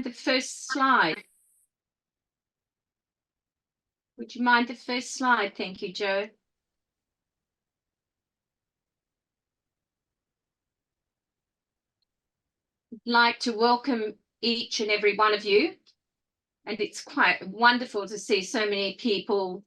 the first slide? Would you mind the first slide? Thank you, Joe. I'd like to welcome each and every one of you. And it's quite wonderful to see so many people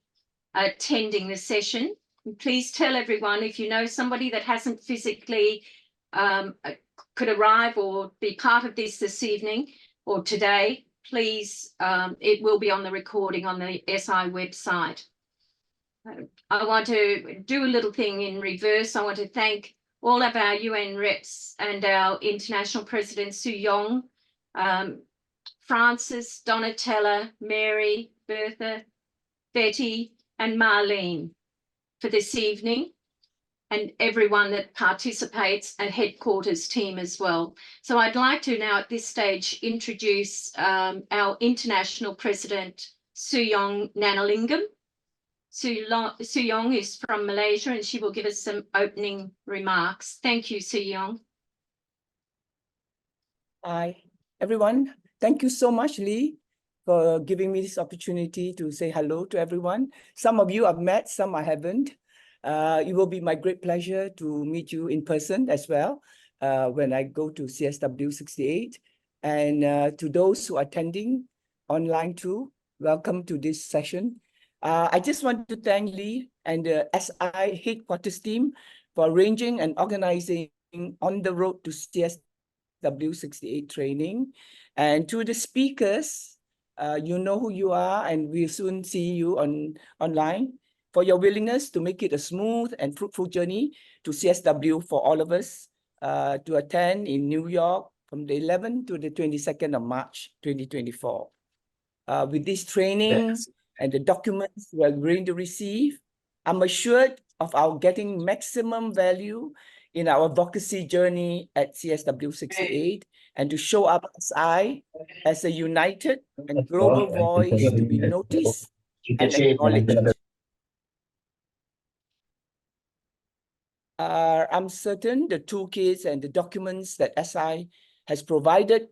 attending the session. And please tell everyone, if you know somebody that hasn't physically could arrive or be part of this evening or today, please, it will be on the recording on the SI website. I want to do a little thing in reverse. I want to thank all of our UN reps and our international presidents, Sue Yong, Francis, Donatella, Mary, Bertha, Betty, and Marlene for this evening, and everyone that participates at headquarters team as well. So I'd like to now at this stage introduce our international president, Sue Yong Nanalingam. Sue Yong is from Malaysia, and she will give us some opening remarks. Thank you, Sue Yong. Hi, everyone. Thank you so much, Lee, for giving me this opportunity to say hello to everyone. Some of you I've met, some I haven't. It will be my great pleasure to meet you in person as well when I go to CSW68. And to those who are attending online too, welcome to this session. I just want to thank Lee and the SI headquarters team for arranging and organizing On the Road to CSW68 training. And to the speakers, you know who you are, and we'll soon see you online, for your willingness to make it a smooth and fruitful journey to CSW for all of us to attend in New York from the 11th to the 22nd of March, 2024. With this training and the documents we're going to receive, I'm assured of our getting maximum value in our advocacy journey at CSW68 and to show up as a united and global voice to be noticed and acknowledged. I'm certain the toolkits and the documents that SI has provided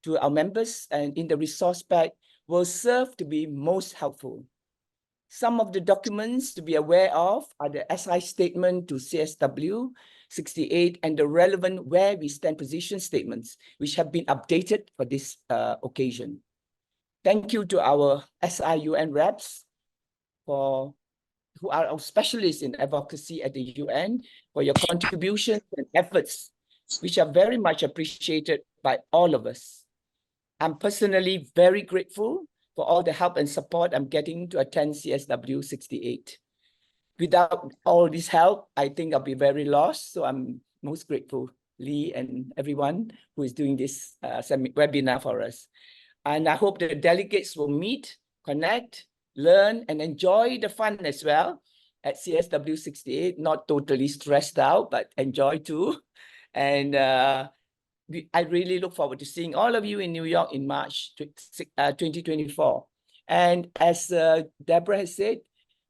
to our members and in the resource pack will serve to be most helpful. Some of the documents to be aware of are the SI statement to CSW68 and the relevant where we stand position statements, which have been updated for this occasion. Thank you to our SI UN reps who are our specialists in advocacy at the UN for your contributions and efforts, which are very much appreciated by all of us. I'm personally very grateful for all the help and support I'm getting to attend CSW68. Without all this help, I think I'll be very lost. So I'm most grateful, Lee and everyone who is doing this webinar for us. And I hope the delegates will meet, connect, learn, and enjoy the fun as well at CSW68. Not totally stressed out, but enjoy too. And I really look forward to seeing all of you in New York in March 2024. And as Deborah has said,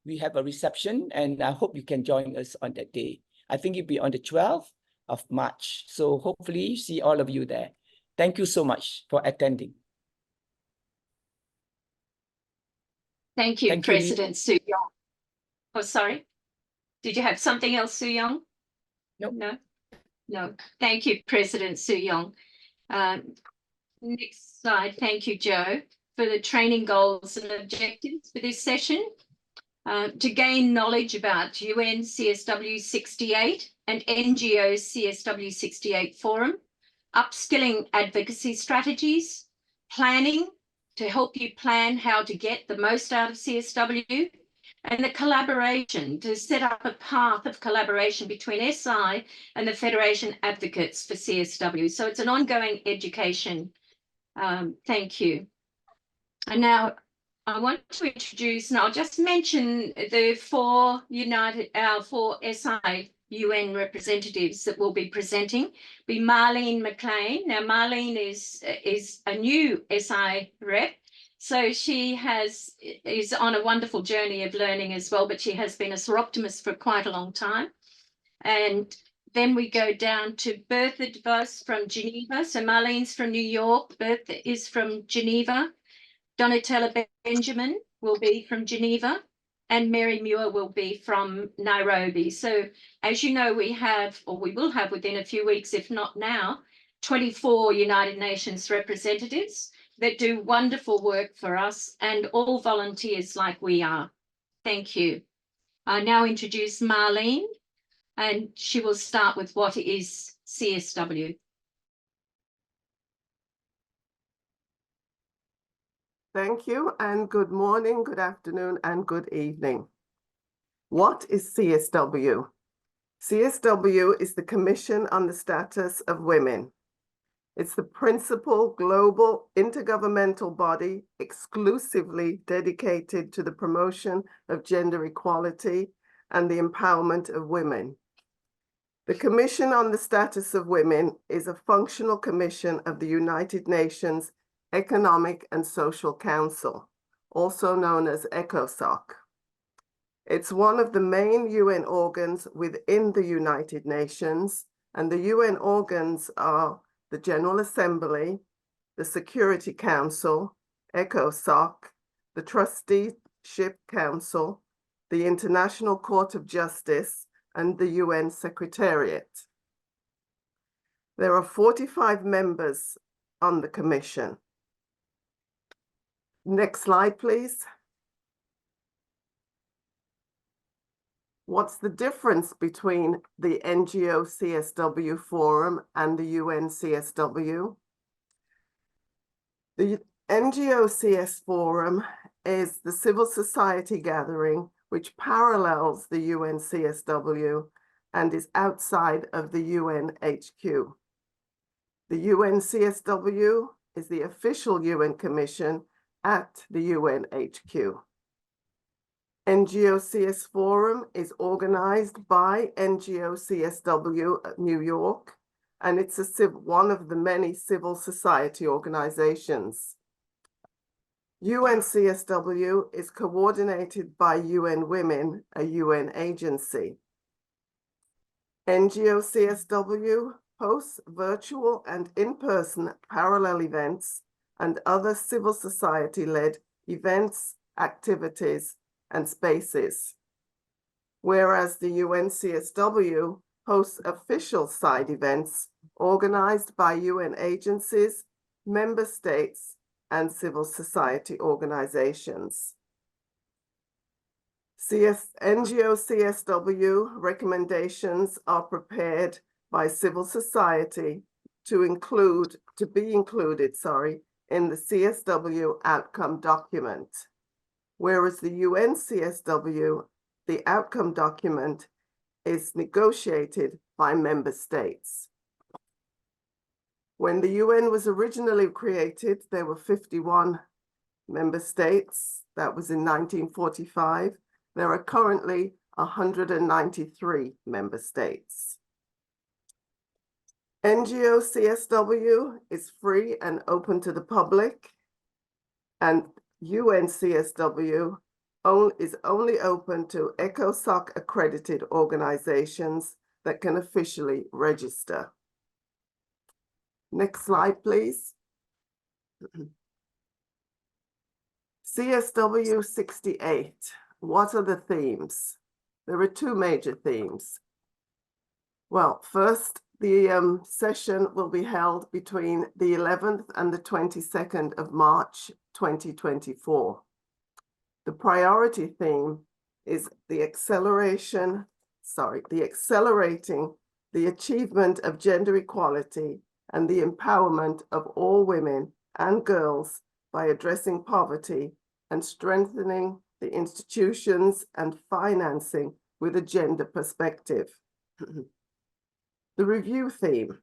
we have a reception, and I hope you can join us on that day. I think it'll be on the 12th of March. So hopefully see all of you there. Thank you so much for attending. Thank you, President Sue Yong. Oh, sorry. Did you have something else, Sue Yong? Nope. No. Thank you, President Sue Yong. Next slide. Thank you, Joe, for the training goals and objectives for this session. To gain knowledge about UN CSW68 and NGO CSW68 Forum, upskilling advocacy strategies, planning to help you plan how to get the most out of CSW, and the collaboration to set up a path of collaboration between SI and the Federation Advocates for CSW. So it's an ongoing education. Thank you. And now I want to introduce, and I'll just mention the four SI UN representatives that will be presenting. Be Marlene McLean. Now Marlene is a new SI rep. So she is on a wonderful journey of learning as well, but she has been a Soroptimist for quite a long time. And Then we go down to Bertha DeVos from Geneva. So Marlene's from New York. Bertha is from Geneva. Donatella Benjamin will be from Geneva. And Mary Muir will be from Nairobi. So as you know, we have, or we will have within a few weeks, if not now, 24 United Nations representatives that do wonderful work for us, and all volunteers like we are. Thank you. I now introduce Marlene, and she will start with what is CSW. Thank you, and good morning, good afternoon, and good evening. What is CSW? CSW is the Commission on the Status of Women. It's the principal global intergovernmental body exclusively dedicated to the promotion of gender equality and the empowerment of women. The Commission on the Status of Women is a functional commission of the United Nations Economic and Social Council, also known as ECOSOC. It's one of the main UN organs within the United Nations, and the UN organs are the General Assembly, the Security Council, ECOSOC, the Trusteeship Council, the International Court of Justice, and the UN Secretariat. There are 45 members on the Commission. Next slide, please. What's the difference between the NGO CSW Forum and the UN CSW? The NGO CS Forum is the civil society gathering which parallels the UN CSW and is outside of the UN HQ. The UN CSW is the official UN Commission at the UN HQ. NGO CS Forum is organized by NGO CSW at New York, and it's one of the many civil society organizations. UN CSW is coordinated by UN Women, a UN agency. NGO CSW hosts virtual and in-person parallel events and other civil society-led events, activities, and spaces, whereas the UN CSW hosts official side events organized by UN agencies, member states, and civil society organizations. NGO CSW recommendations are prepared by civil society to be included in the CSW outcome document, whereas the UN CSW, the outcome document is negotiated by member states. When the UN was originally created, there were 51 member states. That was in 1945. There are currently 193 member states. NGO CSW is free and open to the public, and UN CSW is only open to ECOSOC accredited organizations that can officially register. Next slide, please. CSW68, what are the themes? There are two major themes. Well, first, the session will be held between the 11th and the 22nd of March, 2024. The priority theme is accelerating the achievement of gender equality and the empowerment of all women and girls by addressing poverty and strengthening the institutions and financing with a gender perspective. The review theme.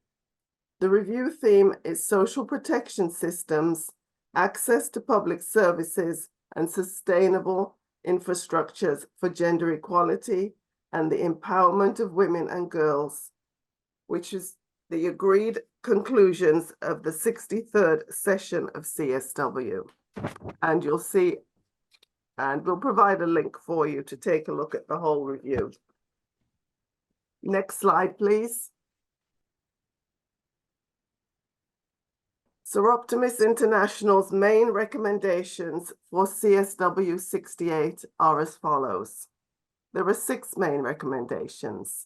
The review theme is social protection systems, access to public services, and sustainable infrastructures for gender equality and the empowerment of women and girls, which is the agreed conclusions of the 63rd session of CSW. And you'll see, and we'll provide a link for you to take a look at the whole review. Next slide, please. Soroptimist International's main recommendations for CSW68 are as follows. There are 6 main recommendations.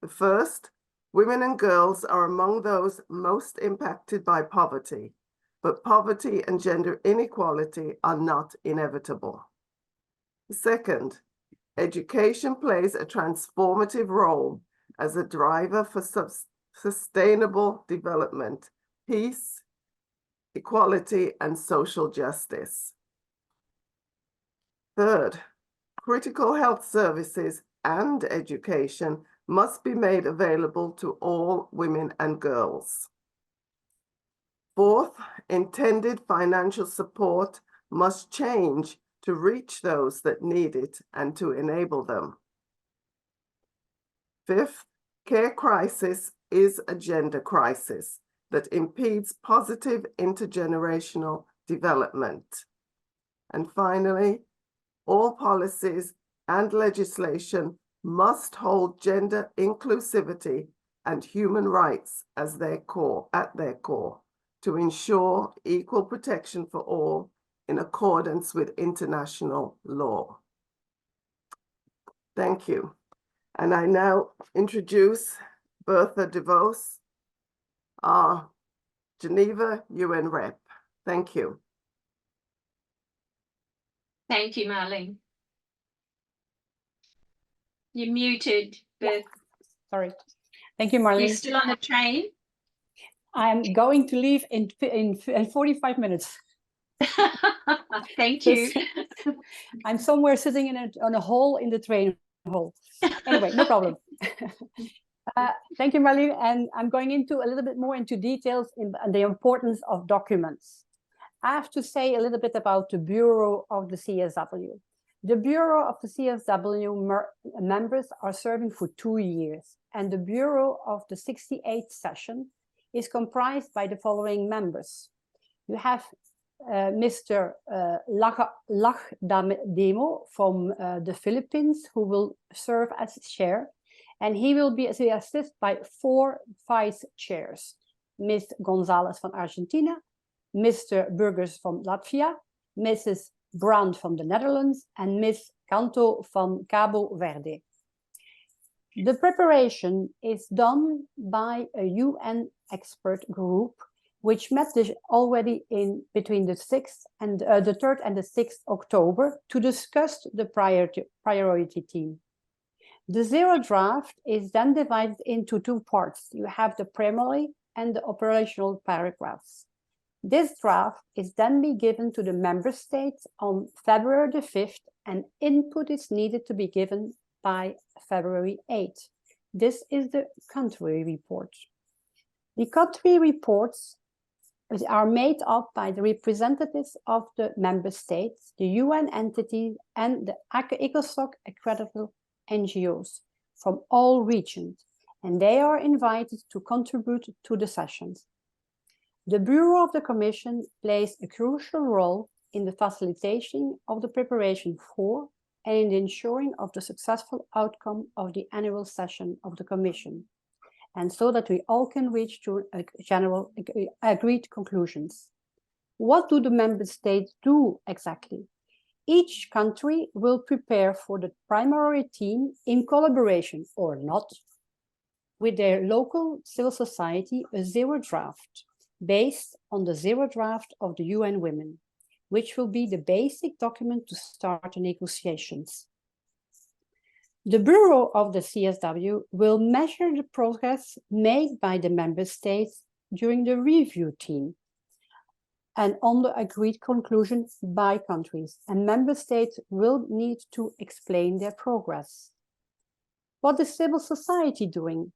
The first, women and girls are among those most impacted by poverty, but poverty and gender inequality are not inevitable. The second, education plays a transformative role as a driver for sustainable development, peace, equality, and social justice. Third, critical health services and education must be made available to all women and girls. Fourth, intended financial support must change to reach those that need it and to enable them. Fifth, care crisis is a gender crisis that impedes positive intergenerational development. And finally, all policies and legislation must hold gender inclusivity and human rights as at their core to ensure equal protection for all in accordance with international law. Thank you. And I now introduce Bertha DeVos, our Geneva UN rep. Thank you. Thank you, Marlene. You're muted, Beth. Sorry. Thank you, You're Marlene. still on the train? I'm going to leave in 45 minutes. Thank you. I'm somewhere sitting on a hole in the train hole. Anyway, no problem. Thank you, Marlene. And I'm going into a little bit more into details in the importance of documents. I have to say a little bit about the Bureau of the CSW. The Bureau of the CSW members are serving for 2 years, and the Bureau of the 68th session is comprised by the following members. You have Mr. Lachdemo from the Philippines, who will serve as chair, and he will be assisted by 4 vice chairs. Ms. Gonzalez from Argentina, Mr. Burgers from Latvia, Mrs. Brand from the Netherlands, and Ms. Canto from Cabo Verde. The preparation is done by a UN expert group, which met already in between the 6th and the 3rd and the 6th October to discuss the priority team. The 0 draft is then divided into 2 parts. You have the primary and the operational paragraphs. This draft is then be given to the member states on February the 5th, and input is needed to be given by February 8th. This is the country report. The country reports are made up by the representatives of the member states, the UN entity, and the ECOSOC accredited NGOs from all regions, and they are invited to contribute to the sessions. The Bureau of the Commission plays a crucial role in the facilitation of the preparation for and in the ensuring of the successful outcome of the annual session of the Commission, and so that we all can reach to a general agreed conclusions. What do the member states do exactly? Each country will prepare for the primary team in collaboration or not with their local civil society a 0 draft based on the 0 draft of the UN Women, which will be the basic document to start the negotiations. The Bureau of the CSW will measure the progress made by the member states during the review team and on the agreed conclusion by countries, and member states will need to explain their progress. What is civil society doing?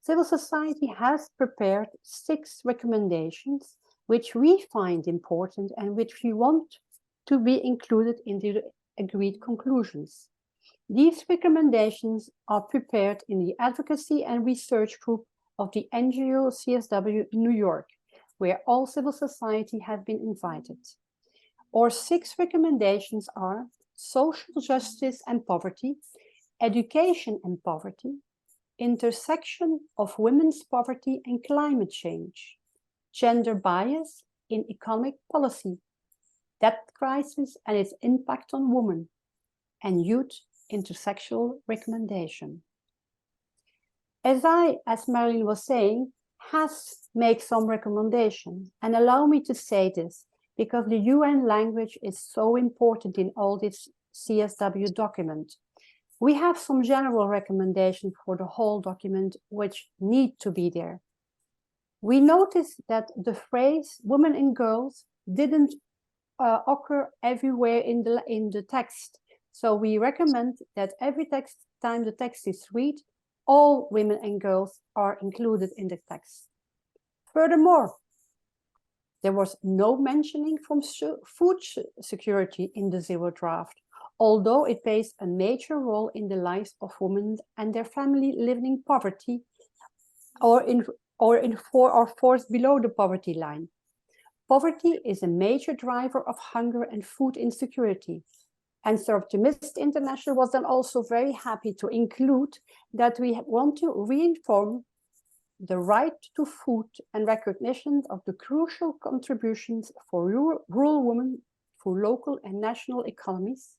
Civil society has prepared 6 recommendations which we find important and which we want to be included in the agreed conclusions. These recommendations are prepared in the advocacy and research group of the NGO CSW New York, where all civil society have been invited. Our 6 recommendations are social justice and poverty, education and poverty, intersection of women's poverty and climate change, gender bias in economic policy, debt crisis and its impact on women, and youth intersectional recommendation. As Marilyn was saying, has made some recommendation, and allow me to say this because the UN language is so important in all this CSW document. We have some general recommendations for the whole document which need to be there. We noticed that the phrase women and girls didn't occur everywhere in the text. So we recommend that every time the text is read, all women and girls are included in the text. Furthermore, there was no mentioning from food security in the zero draft, although it plays a major role in the lives of women and their family living in poverty or forced below the poverty line. Poverty is a major driver of hunger and food insecurity. And Sir Optimist International was then also very happy to include that we want to reinforce the right to food and recognition of the crucial contributions for rural women for local and national economies,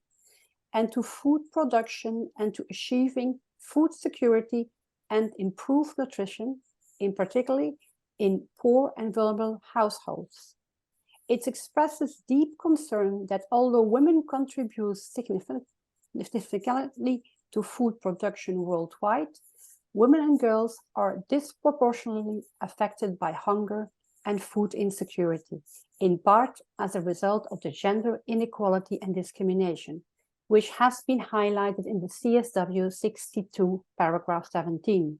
and to food production and to achieving food security and improved nutrition, in particularly in poor and vulnerable households. It expresses deep concern that although women contribute significantly to food production worldwide, women and girls are disproportionately affected by hunger and food insecurity, in part as a result of the gender inequality and discrimination, which has been highlighted in the CSW62, paragraph 17.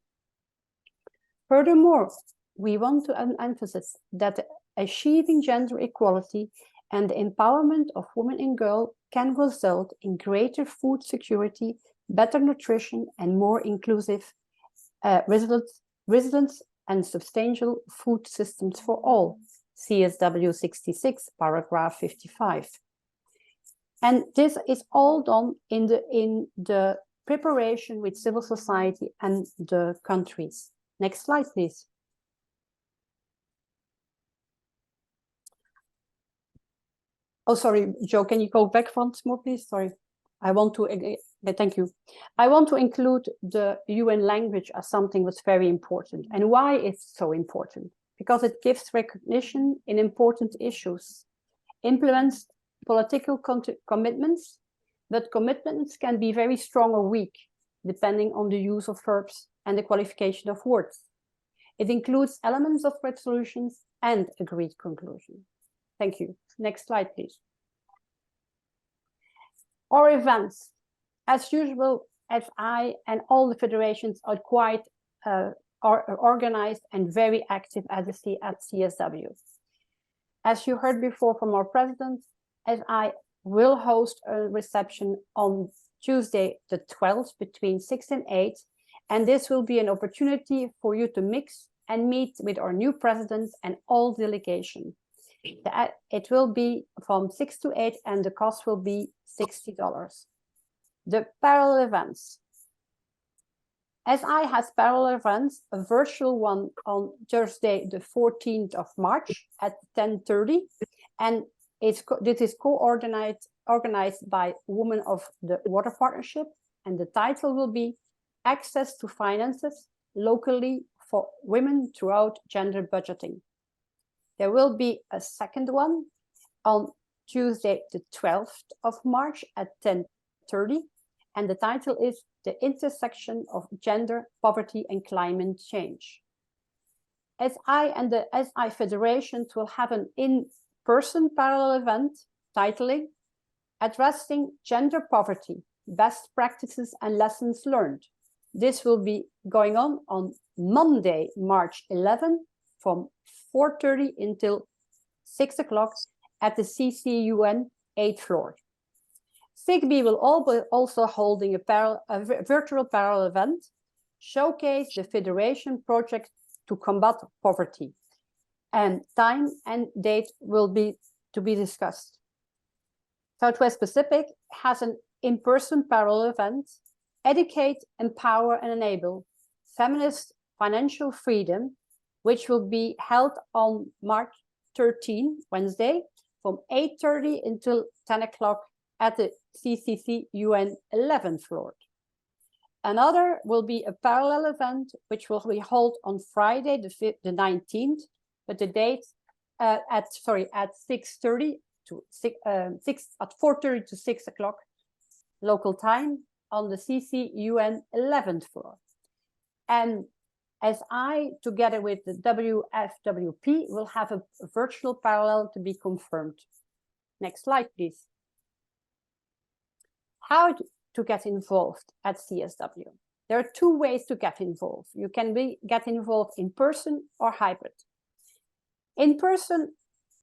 Furthermore, we want to emphasize that achieving gender equality and the empowerment of women and girls can result in greater food security, better nutrition, and more inclusive, resilient and substantial food systems for all. CSW 66, paragraph 55. And this is all done in the preparation with civil society and the countries. Next slide, please. Oh, sorry, Joe, can you go back once more, please? Sorry. Thank you. I want to include the UN language as something that's very important. And why it's so important? Because it gives recognition in important issues, implements political commitments, but commitments can be very strong or weak, depending on the use of verbs and the qualification of words. It includes elements of resolutions and agreed conclusions. Thank you. Next slide, please. Our events, as usual, FI and all the federations are quite organized and very active at CSW. As you heard before from our president, FI will host a reception on Tuesday the 12th between 6 and 8, and this will be an opportunity for you to mix and meet with our new president and all delegation. It will be from 6 to 8 and the cost will be $60. The parallel events. SI has parallel events, a virtual one on Thursday, the 14th of March at 10:30. And this is organized by Women of the Water Partnership. And the title will be Access to Finances Locally for Women Throughout Gender Budgeting. There will be a second one on Tuesday, the 12th of March at 10:30. And the title is The Intersection of Gender, Poverty and Climate Change. SI and the SI Federations will have an in-person parallel event titling Addressing Gender Poverty, Best Practices and Lessons Learned. This will be going on Monday, March 11 from 4:30 until 6 o'clock at the CCUN 8th floor. SIGB will also holding a virtual parallel event, showcase the Federation project to combat poverty, and time and date will be to be discussed. Southwest Pacific has an in-person parallel event, Educate, Empower and Enable, Feminist Financial Freedom, which will be held on March 13, Wednesday, from 8:30 until 10 o'clock at the CCC UN 11th floor. Another will be a parallel event, which will be held on Friday, the 19th, but the date at 6:30 to 4:30 to 6 o'clock local time on the CC UN 11th floor. And as I, together with the WFWP, will have a virtual parallel to be confirmed. Next slide, please. How to get involved at CSW? There are two ways to get involved. You can get involved in person or hybrid. In person,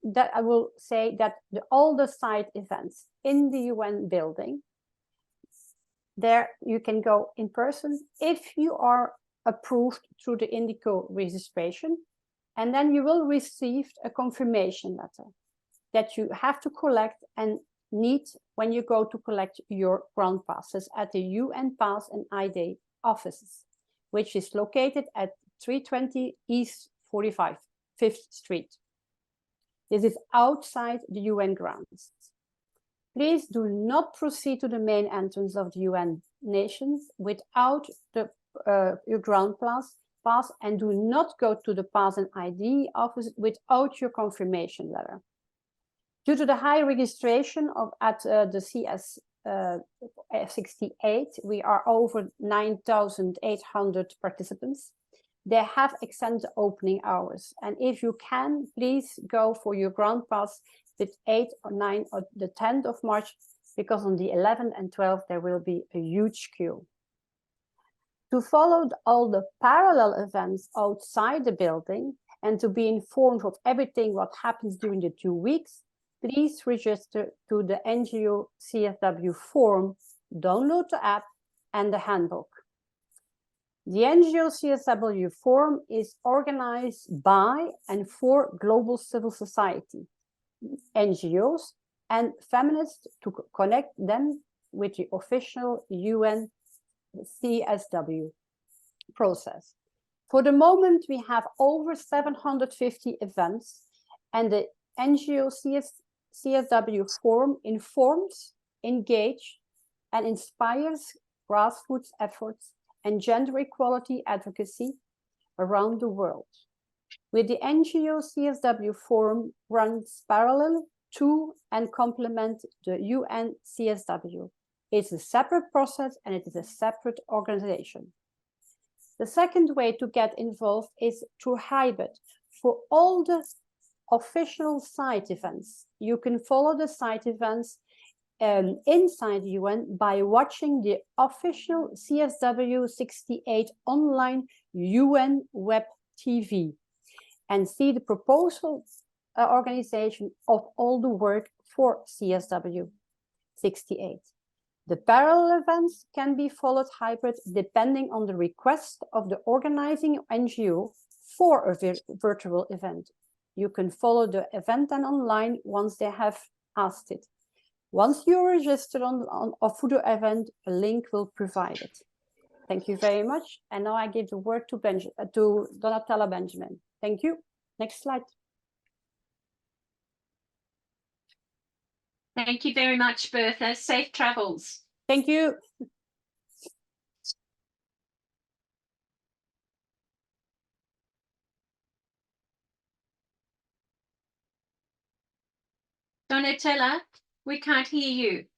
that I will say that all the side events in the UN building, there you can go in person if you are approved through the Indico registration, and then you will receive a confirmation letter that you have to collect and need when you go to collect your ground passes at the UN Pass and ID offices, which is located at 320 East 45th Street. This is outside the UN grounds. Please do not proceed to the main entrance of the UN nations without your ground pass, and do not go to the Pass and ID office without your confirmation letter. Due to the high registration at the CS68, we are over 9,800 participants. They have extended opening hours, and if you can, please go for your ground pass with 8 or 9 or the 10th of March, because on the 11th and 12th there will be a huge queue. To follow all the parallel events outside the building and to be informed of everything what happens during the 2 weeks, please register to the NGO CSW forum, download the app and the handbook. The NGO CSW forum is organized by and for global civil society, NGOs and feminists to connect them with the official UN CSW process. For the moment, we have over 750 events, and the NGO CSW forum informs, engages, and inspires grassroots efforts and gender equality advocacy around the world. With the NGO CSW forum runs parallel to and complement the UN CSW. It's a separate process and it is a separate organization. The second way to get involved is through hybrid. For all the official site events, you can follow the site events inside UN by watching the official CSW68 online UN web TV and see the proposal organization of all the work for CSW68. The parallel events can be followed hybrid depending on the request of the organizing NGO for a virtual event. You can follow the event and online once they have asked it. Once you register for the event, a link will be provided. Thank you very much. And now I give the word to Donatella Benjamin. Thank you. Next slide. Thank you very much, Bertha. Safe travels. Thank you. Donatella, we can't hear you.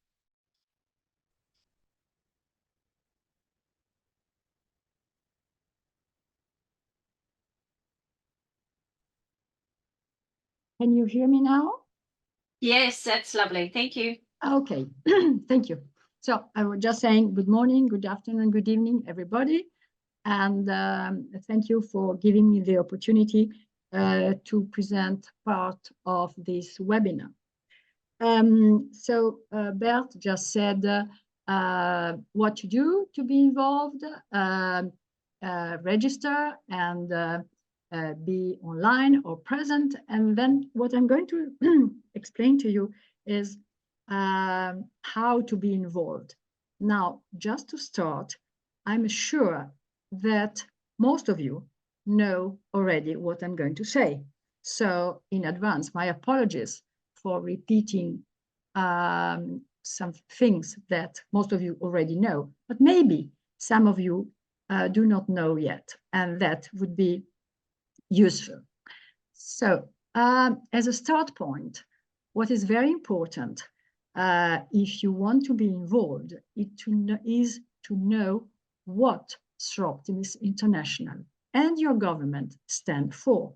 Can you hear me now? Yes, that's lovely. Thank you. Okay, thank you. So I was just saying good morning, good afternoon, good evening, everybody. And thank you for giving me the opportunity to present part of this webinar. Bert just said what to do to be involved, register and be online or present. And then what I'm going to explain to you is how to be involved. Now, just to start, I'm sure that most of you know already what I'm going to say. So in advance, my apologies for repeating some things that most of you already know, but maybe some of you do not know yet, and that would be useful. So as a start point, what is very important if you want to be involved is to know what Optimist International and your government stand for.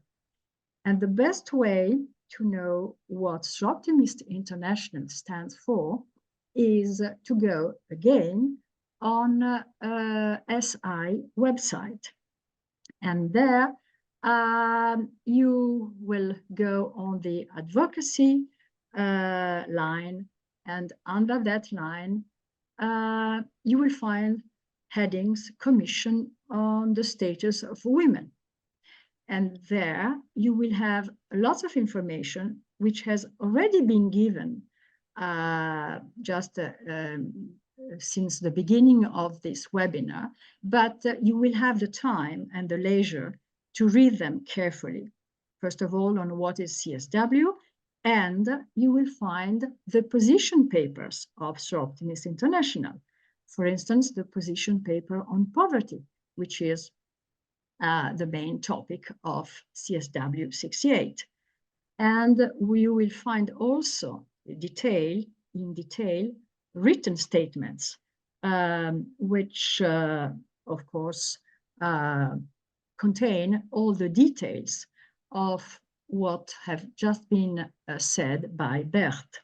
And the best way to know what Optimist International stands for is to go again on SI website. And there you will go on the advocacy line, and under that line you will find headings Commission on the Status of Women. And there you will have lots of information which has already been given just since the beginning of this webinar, but you will have the time and the leisure to read them carefully. First of all, on what is CSW, and you will find the position papers of Optimist International. For instance, the position paper on poverty, which is the main topic of CSW68. And we will find also in detail written statements, which of course contain all the details of what have just been said by Bert.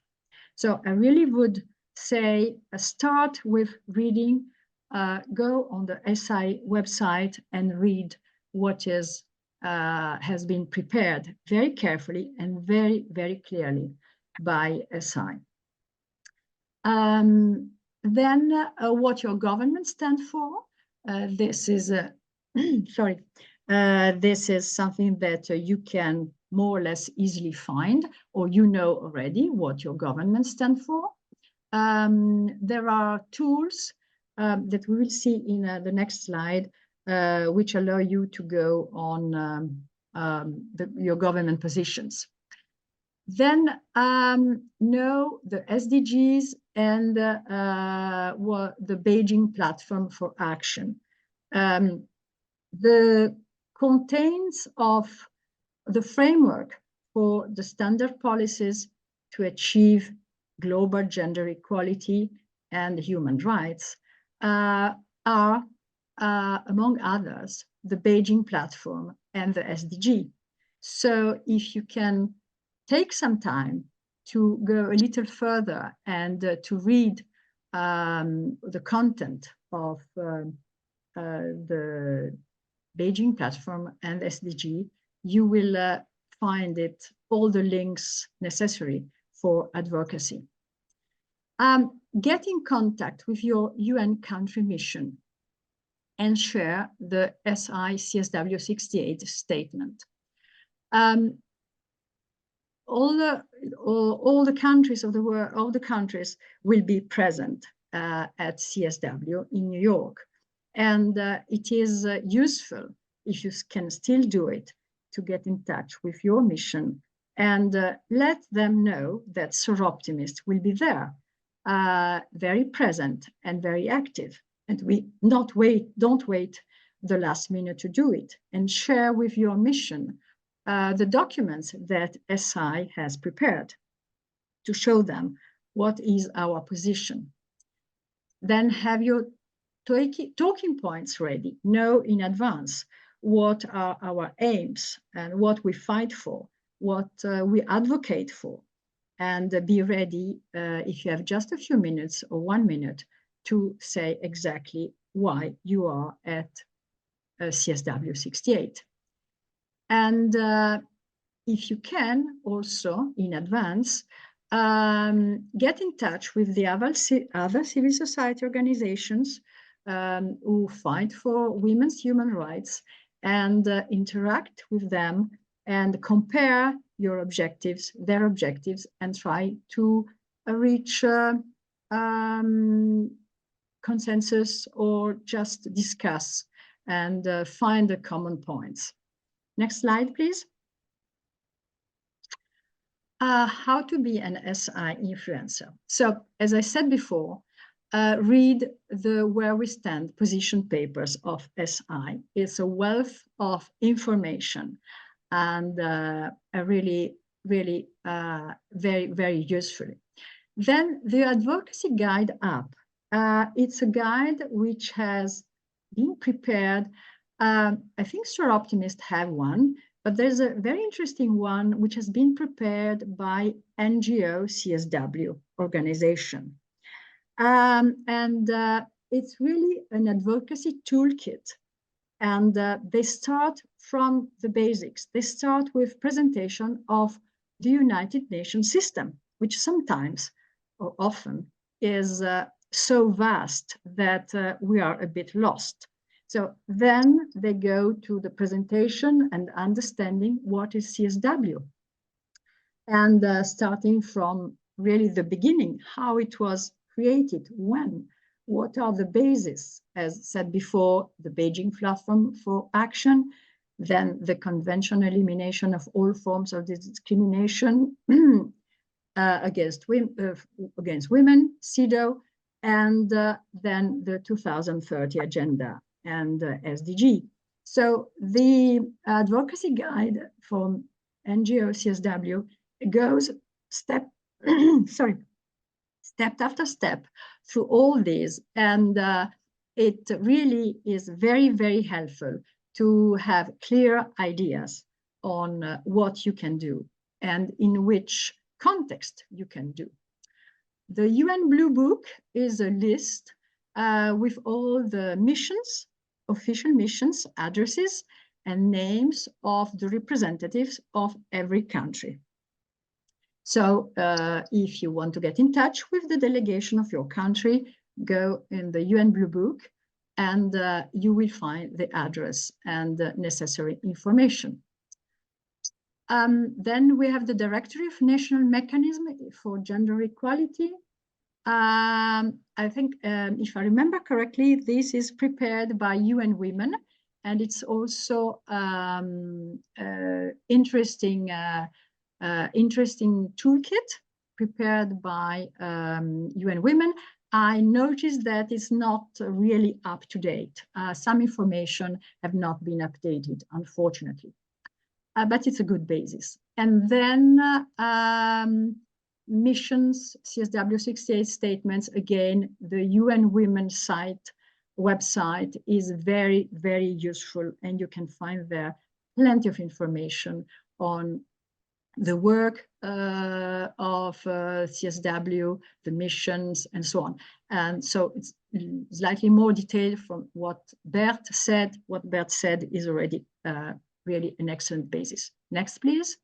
So I really would say start with reading, go on the SI website and read what is has been prepared very carefully and very, very clearly by SI. Then what your government stands for. This is sorry. This is something that you can more or less easily find, or you know already what your government stands for. There are tools that we will see in the next slide, which allow you to go on your government positions. Then know the SDGs and the Beijing Platform for Action. The contents of the framework for the standard policies to achieve global gender equality and human rights are, among others, the Beijing Platform and the SDG. So if you can take some time to go a little further and to read the content of the Beijing Platform and SDG, you will find all the links necessary for advocacy. Get in contact with your UN country mission and share the SI CSW68 statement. All the countries of the world, all the countries will be present at CSW in New York. And it is useful, if you can still do it, to get in touch with your mission and let them know that Optimist will be there, very present and very active. And we don't wait the last minute to do it, and share with your mission the documents that SI has prepared to show them what is our position. Then have your talking points ready. Know in advance what are our aims and what we fight for, what we advocate for, and be ready if you have just a few minutes or 1 minute to say exactly why you are at CSW68. And if you can also in advance, get in touch with the other civil society organizations who fight for women's human rights and interact with them and compare your objectives, their objectives, and try to reach consensus or just discuss and find the common points. Next slide, please. How to be an SI influencer. So, as I said before, read the Where We Stand position papers of SI. It's a wealth of information and really very, very useful. Then the Advocacy Guide app. It's a guide which has been prepared. I think Star Optimists have one, but there's a very interesting one which has been prepared by NGO CSW organization. It's really an advocacy toolkit. And they start from the basics. They start with presentation of the United Nations system, which sometimes or often is so vast that we are a bit lost. So then they go to the presentation and understanding what is CSW. And starting from really the beginning, how it was created, when, what are the bases, as said before, the Beijing Platform for Action, then the conventional elimination of all forms of discrimination against women, CEDAW, and then the 2030 Agenda and SDG. So the advocacy guide from NGO CSW goes step after step through all these, and it really is very, very helpful to have clear ideas on what you can do and in which context you can do. The UN Blue Book is a list with all the missions, official missions, addresses, and names of the representatives of every country. So if you want to get in touch with the delegation of your country, go in the UN Blue Book and you will find the address and the necessary information. Then we have the Directory of National Mechanism for Gender Equality. I think, if I remember correctly, this is prepared by UN Women, and it's also interesting toolkit prepared by UN Women. I noticed that it's not really up to date. Some information have not been updated, unfortunately, but it's a good basis. And then missions, CSW68 statements, again, the UN Women website is very, very useful, and you can find there plenty of information on the work of CSW, the missions, and so on. And so it's slightly more detailed from what Bert said. What Bert said is already really an excellent basis. Next, please.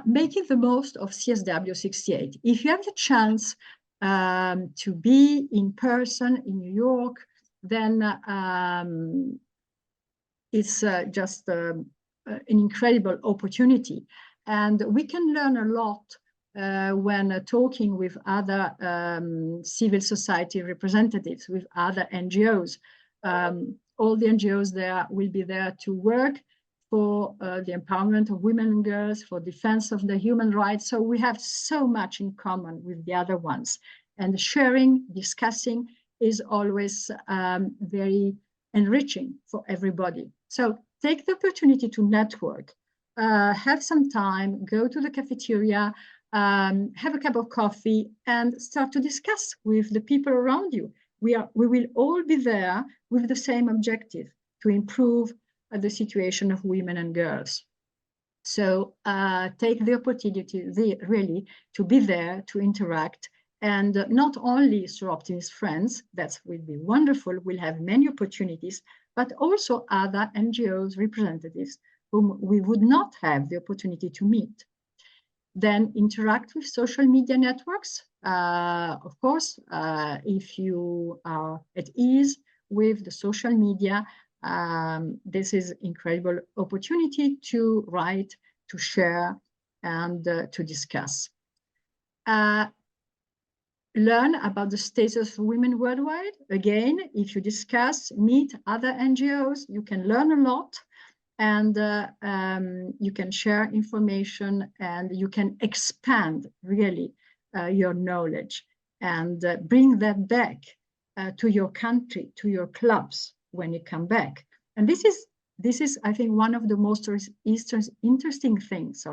Making the most of CSW68. If you have the chance to be in person in New York, then it's just an incredible opportunity. And we can learn a lot when talking with other civil society representatives, with other NGOs. All the NGOs there will be there to work for the empowerment of women and girls, for defense of the human rights. So we have so much in common with the other ones. And sharing, discussing is always very enriching for everybody. So take the opportunity to network, have some time, go to the cafeteria, have a cup of coffee, and start to discuss with the people around you. We will all be there with the same objective, to improve the situation of women and girls. So take the opportunity really to be there, to interact, and not only through Optimist Friends, that will be wonderful, we'll have many opportunities, but also other NGOs representatives whom we would not have the opportunity to meet. Then interact with social media networks. Of course, if you are at ease with the social media, this is incredible opportunity to write, to share, and to discuss. learn about the status of women worldwide. Again, if you discuss, meet other NGOs, you can learn a lot, and you can share information, and you can expand really your knowledge, and bring that back to your country, to your clubs when you come back. And this is, I think, one of the most interesting things,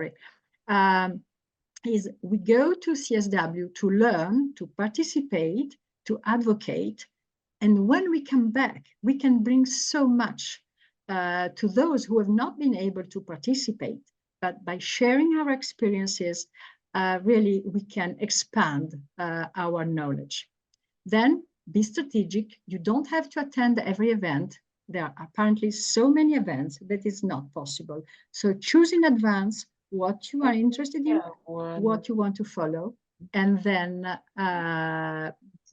is we go to CSW to learn, to participate, to advocate. And when we come back, we can bring so much to those who have not been able to participate. But by sharing our experiences, really, we can expand our knowledge. Then be strategic. You don't have to attend every event. There are apparently so many events that it's not possible. So choose in advance what you are interested in, what you want to follow, and then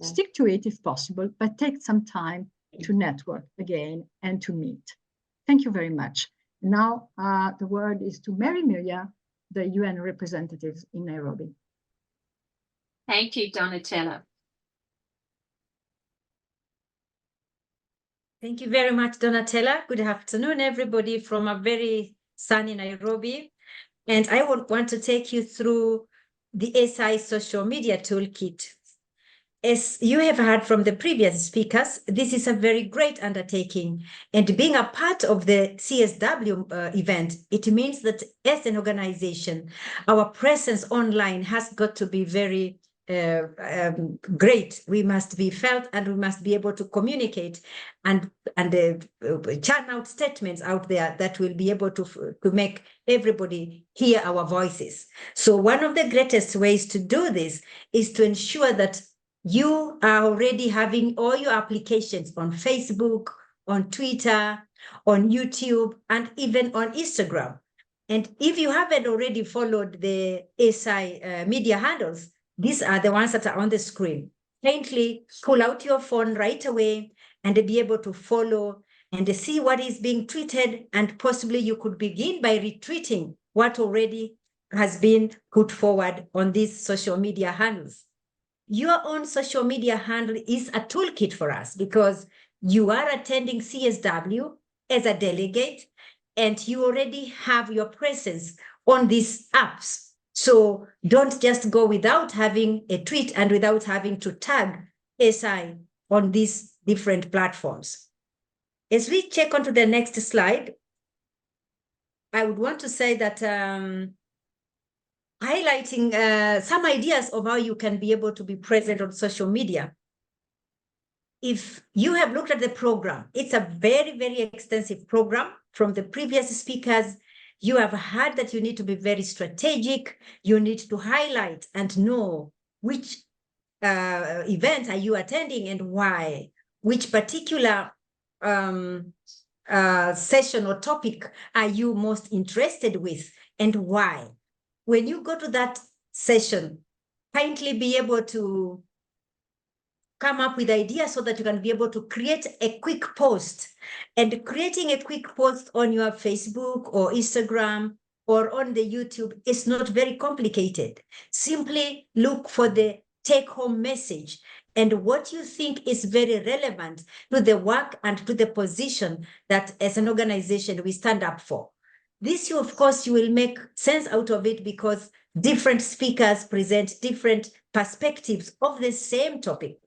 stick to it if possible, but take some time to network again and to meet. Thank you very much. Now the word is to Mary Mirya, the UN representative in Nairobi. Thank you, Donatella. Thank you very much, Donatella. Good afternoon, everybody from a very sunny Nairobi. And I would want to take you through the SI social media toolkit. As you have heard from the previous speakers, this is a very great undertaking. And being a part of the CSW event, it means that as an organization, our presence online has got to be very great. We must be felt, and we must be able to communicate and churn out statements out there that will be able to make everybody hear our voices. So one of the greatest ways to do this is to ensure that you are already having all your applications on Facebook, on Twitter, on YouTube, and even on Instagram. And if you haven't already followed the SI media handles, these are the ones that are on the screen. Kindly pull out your phone right away and be able to follow and see what is being tweeted, and possibly you could begin by retweeting what already has been put forward on these social media handles. Your own social media handle is a toolkit for us, because you are attending CSW as a delegate and you already have your presence on these apps. So don't just go without having a tweet and without having to tag SI on these different platforms. As we check onto the next slide, I would want to say that highlighting some ideas of how you can be able to be present on social media. If you have looked at the program, it's a very, very extensive program from the previous speakers. You have heard that you need to be very strategic. You need to highlight and know which event are you attending and why, which particular session or topic are you most interested with and why. When you go to that session, kindly be able to come up with ideas so that you can be able to create a quick post. And creating a quick post on your Facebook or Instagram or on the YouTube is not very complicated. Simply look for the take-home message and what you think is very relevant to the work and to the position that as an organization we stand up for. This, of course, you will make sense out of it because different speakers present different perspectives of the same topic.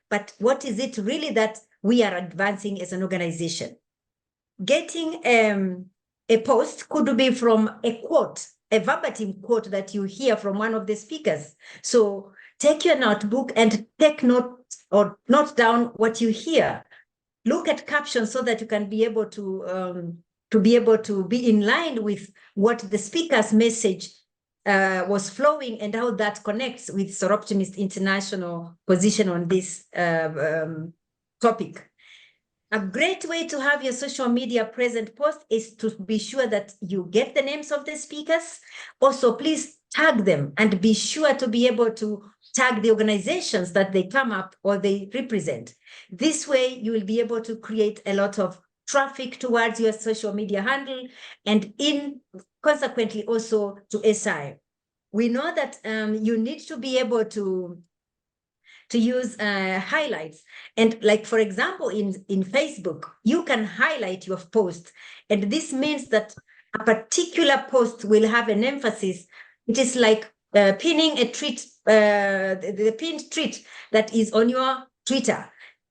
But what is it really that we are advancing as an organization? Getting a post could be from a quote, a verbatim quote that you hear from one of the speakers. So take your notebook and take note or note down what you hear. Look at captions so that you can be able to be in line with what the speaker's message was flowing and how that connects with Soroptimist International position on this topic. A great way to have your social media present post is to be sure that you get the names of the speakers. Also, please tag them and be sure to be able to tag the organizations that they come up or they represent. This way, you will be able to create a lot of traffic towards your social media handle and consequently also to SI. We know that you need to be able to to use highlights. And like, for example, in Facebook, you can highlight your post. And this means that a particular post will have an emphasis. It is like pinning a tweet, the pinned tweet that is on your Twitter.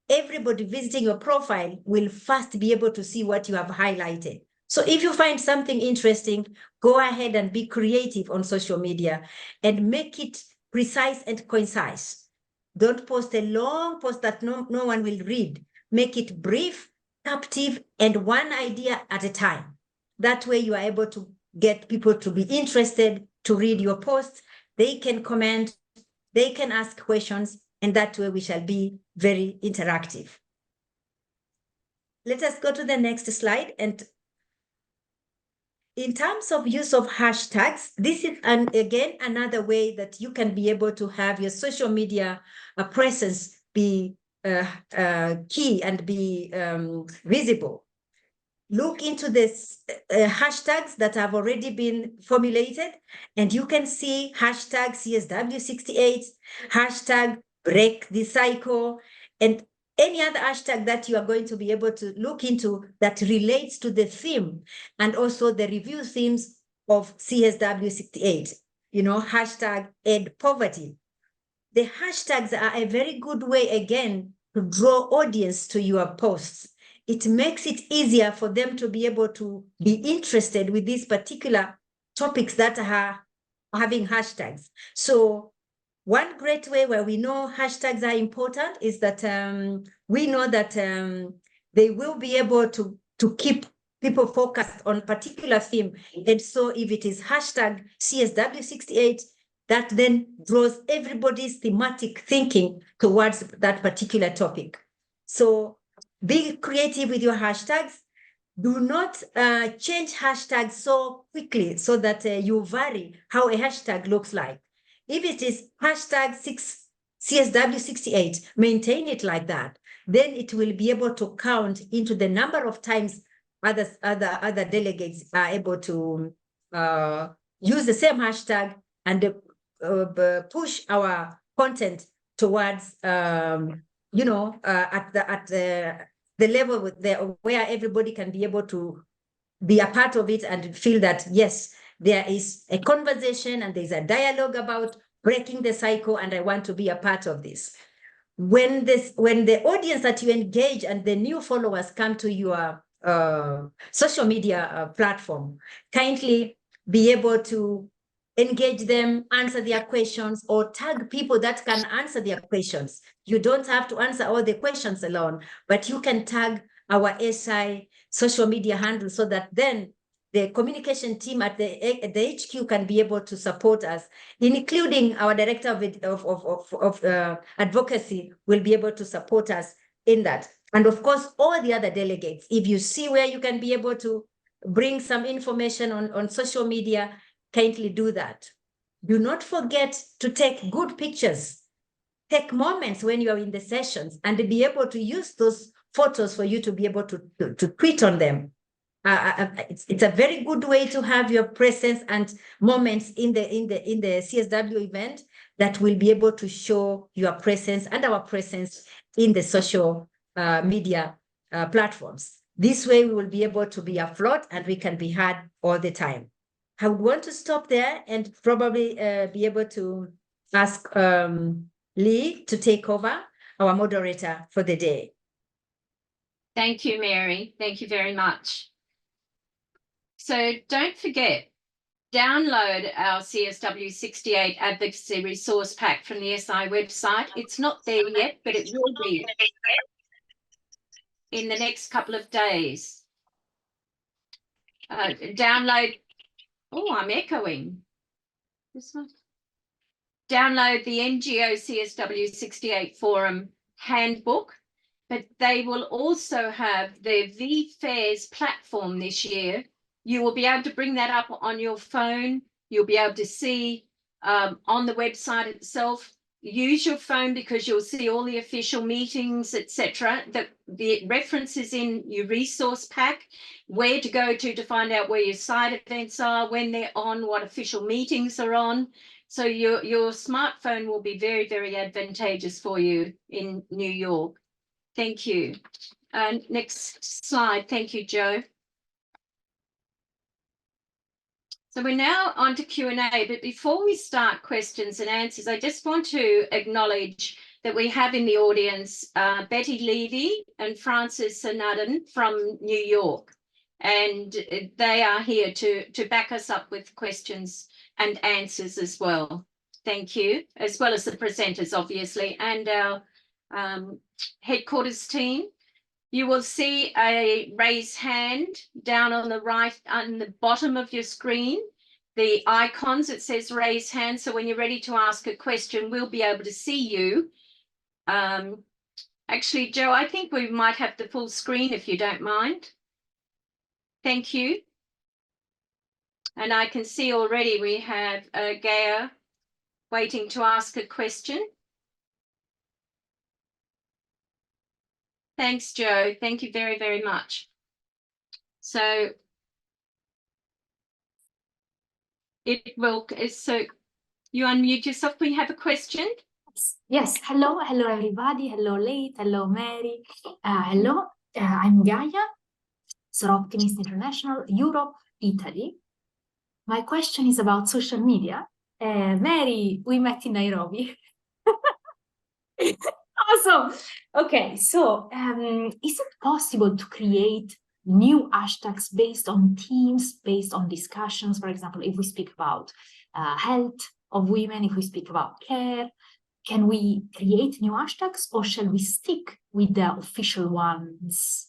Everybody visiting your profile will first be able to see what you have highlighted. So if you find something interesting, go ahead and be creative on social media and make it precise and concise. Don't post a long post that no one will read. Make it brief, captive, and one idea at a time. That way you are able to get people to be interested to read your posts. They can comment, they can ask questions, and that way we shall be very interactive. Let us go to the next slide. And in terms of use of hashtags, this is again another way that you can be able to have your social media presence be key and be visible. Look into this hashtags that have already been formulated, and you can see hashtag CSW68, hashtag break the cycle, and any other hashtag that you are going to be able to look into that relates to the theme and also the review themes of CSW68, you know, hashtag end poverty. The hashtags are a very good way, again, to draw audience to your posts. It makes it easier for them to be able to be interested with these particular topics that are having hashtags. So one great way where we know hashtags are important is that we know that they will be able to keep people focused on particular theme. And so if it is hashtag CSW68, that then draws everybody's thematic thinking towards that particular topic. So be creative with your hashtags. Do not change hashtags so quickly so that you vary how a hashtag looks like. If it is hashtag CSW68, maintain it like that. Then it will be able to count into the number of times other delegates are able to use the same hashtag and push our content towards, you know, at the level where everybody can be able to be a part of it and feel that, yes, there is a conversation and there's a dialogue about breaking the cycle, and I want to be a part of this. When the audience that you engage and the new followers come to your social media platform, kindly be able to engage them, answer their questions, or tag people that can answer their questions. You don't have to answer all the questions alone, but you can tag our SI social media handle so that then the communication team at the HQ can be able to support us, including our director of advocacy will be able to support us in that. And of course, all the other delegates, if you see where you can be able to bring some information on social media, kindly do that. Do not forget to take good pictures. Take moments when you are in the sessions and be able to use those photos for you to be able to tweet on them. It's a very good way to have your presence and moments in the CSW event that will be able to show your presence and our presence in the social media platforms. This way we will be able to be afloat and we can be heard all the time. I would want to stop there and probably be able to ask Lee to take over, our moderator for the day. Thank you, Mary. Thank you very much. So don't forget, download our CSW68 advocacy resource pack from the SI website. It's not there yet, but it will be in the next couple of days. Download, oh, I'm echoing. This one. Download the NGO CSW68 forum handbook, but they will also have their VFairs platform this year. You will be able to bring that up on your phone. You'll be able to see on the website itself. Use your phone because you'll see all the official meetings, etc. The references in your resource pack, where to go to find out where your side events are, when they're on, what official meetings are on. So your smartphone will be very, very advantageous for you in New York. Thank you. Next slide. Thank you, Joe. So we're now on to Q&A, but before we start questions and answers, I just want to acknowledge that we have in the audience Betty Levy and Francis Sanadin from New York, and they are here to back us up with questions and answers as well. Thank you, as well as the presenters, obviously, and our headquarters team. You will see a raise hand down on the right, on the bottom of your screen, the icons, it says raise hand. So when you're ready to ask a question, we'll be able to see you. Actually, Joe, I think we might have the full screen if you don't mind. Thank you. And I can see already we have Gaia waiting to ask a question. Thanks, Joe. Thank you very, very much. So so you unmute yourself when you have a question. Yes. Hello everybody. Hello Leith. Hello Mary. Hello, I'm Gaia, Sir Optimist International, Europe, Italy. My question is about social media. Mary, we met in Nairobi. Awesome. Okay, so is it possible to create new hashtags based on themes, based on discussions? For example, if we speak about health of women, if we speak about care, can we create new hashtags or shall we stick with the official ones?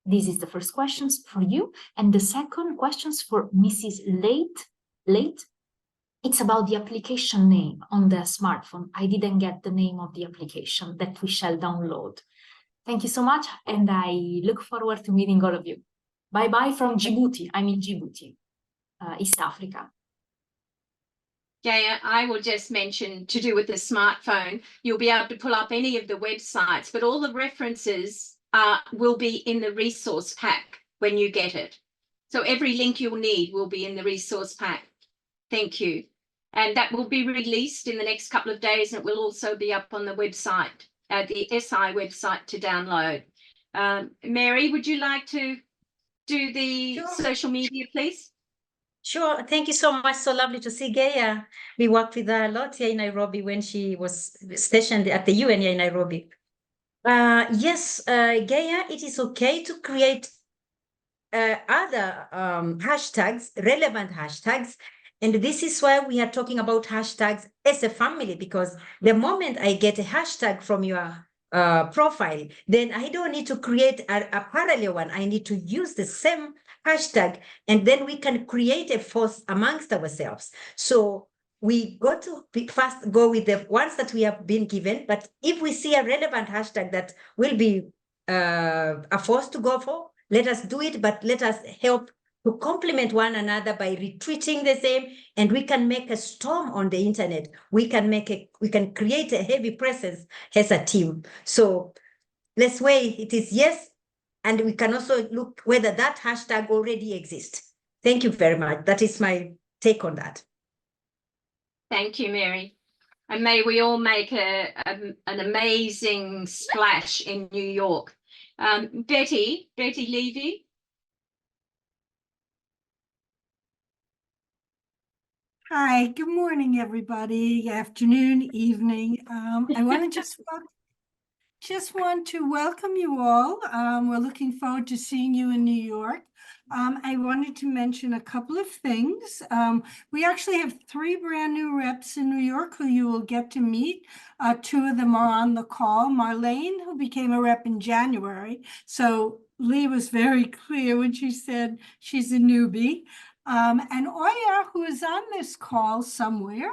This is the first questions for you. And the second questions for Mrs. Leith. It's about the application name on the smartphone. I didn't get the name of the application that we shall download. Thank you so much. And I look forward to meeting all of you. Bye-bye from Djibouti. I'm in Djibouti, East Africa. Yeah, I will just mention to do with the smartphone, you'll be able to pull up any of the websites, but all the references will be in the resource pack when you get it. So every link you'll need will be in the resource pack. Thank you. And that will be released in the next couple of days, and it will also be up on the website, the SI website to download. Mary, would you like to do the social media, please? Sure. Thank you so much. So lovely to see Gaia. We worked with her a lot here in Nairobi when she was stationed at the UN here in Nairobi. Yes, Gaia, it is okay to create other hashtags, relevant hashtags. And this is why we are talking about hashtags as a family, because the moment I get a hashtag from your profile, then I don't need to create a parallel one. I need to use the same hashtag, and then we can create a force amongst ourselves. So we got to first go with the ones that we have been given, but if we see a relevant hashtag that will be a force to go for, let us do it, but let us help to complement one another by retweeting the same, and we can make a storm on the internet. We can create a heavy presence as a team. So let's weigh it is yes, and we can also look whether that hashtag already exists. Thank you very much. That is my take on that. Thank you, Mary. And may we all make an amazing splash in New York. Betty Levy. Hi, good morning, everybody. Afternoon, evening. I want to just want to welcome you all. We're looking forward to seeing you in New York. I wanted to mention a couple of things. We actually have 3 brand new reps in New York who you will get to meet. 2 of them are on the call. Marlene, who became a rep in January. So Lee was very clear when she said she's a newbie. And Oya, who is on this call somewhere,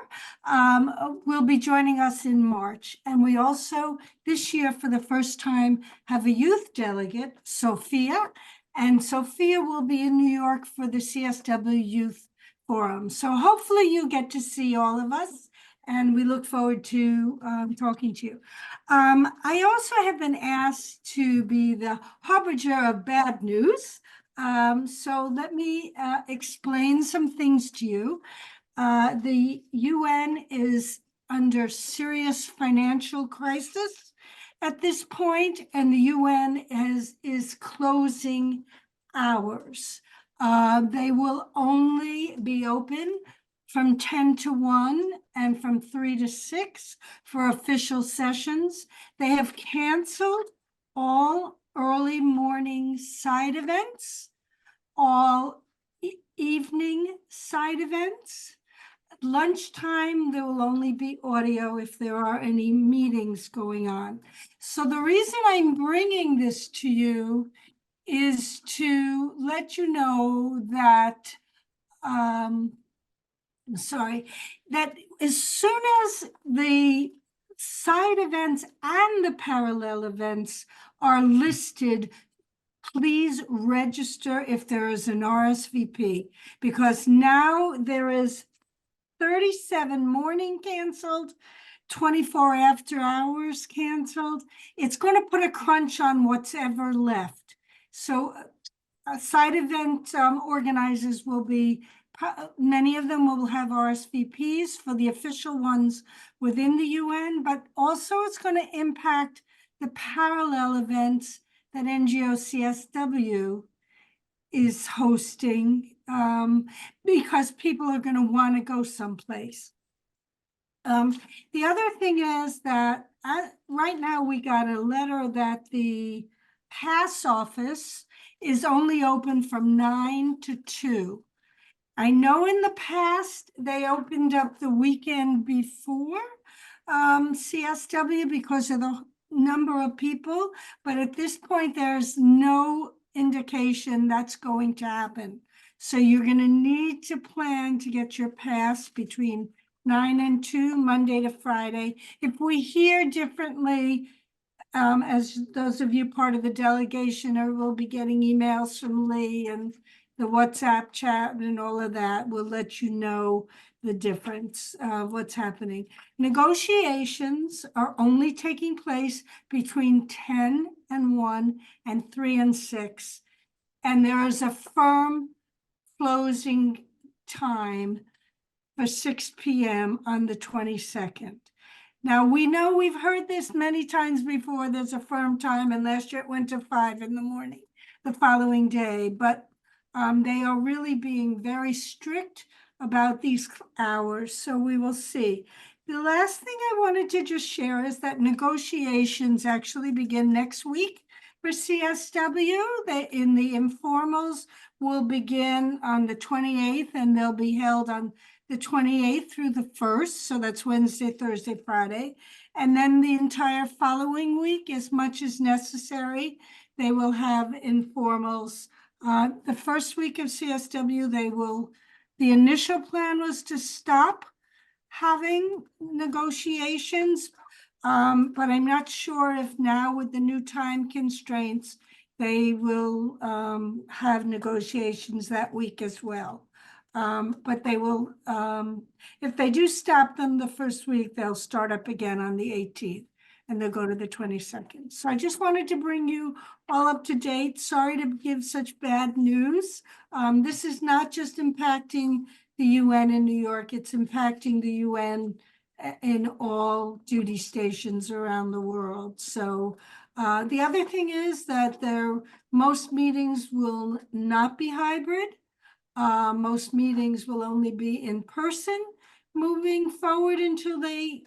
will be joining us in March. And we also, this year, for the first time, have a youth delegate, Sophia. And Sophia will be in New York for the CSW Youth Forum. So hopefully you get to see all of us, and we look forward to talking to you. I also have been asked to be the harbinger of bad news. So let me explain some things to you. The UN is under serious financial crisis at this point, and the UN is closing hours. They will only be open from 10 to 1 and from 3 to 6 for official sessions. They have canceled all early morning side events, all evening side events. At lunchtime, there will only be audio if there are any meetings going on. So the reason I'm bringing this to you is to let you know that, that as soon as the side events and the parallel events are listed, please register if there is an RSVP, because now there is 37 morning canceled, 24 after hours canceled. It's going to put a crunch on what's ever left. So side event organizers will be, many of them will have RSVPs for the official ones within the UN, but also it's going to impact the parallel events that NGO CSW is hosting, because people are going to want to go someplace. The other thing is that right now we got a letter that the pass office is only open from 9 to 2. I know in the past they opened up the weekend before CSW because of the number of people, but at this point there's no indication that's going to happen. So you're going to need to plan to get your pass between 9 and 2, Monday to Friday. If we hear differently, as those of you part of the delegation will be getting emails from Lee and the WhatsApp chat and all of that, will let you know the difference of what's happening. Negotiations are only taking place between 10 and 1 and 3 and 6. And there is a firm closing time for 6 p.m. on the 22nd. Now, we know we've heard this many times before. There's a firm time, and last year it went to 5 in the morning the following day, but they are really being very strict about these hours, so we will see. The last thing I wanted to just share is that negotiations actually begin next week for CSW. In the informals will begin on the 28th, and they'll be held on the 28th through the 1st, so that's Wednesday, Thursday, Friday. And then the entire following week, as much as necessary, they will have informals. The first week of CSW, the initial plan was to stop having negotiations, but I'm not sure if now with the new time constraints, they will have negotiations that week as well. But they will, if they do stop them the first week, they'll start up again on the 18th. And they'll go to the 22nd. So I just wanted to bring you all up to date. Sorry to give such bad news. This is not just impacting the UN in New York, it's impacting the UN in all duty stations around the world. So the other thing is that most meetings will not be hybrid. Most meetings will only be in person moving forward until they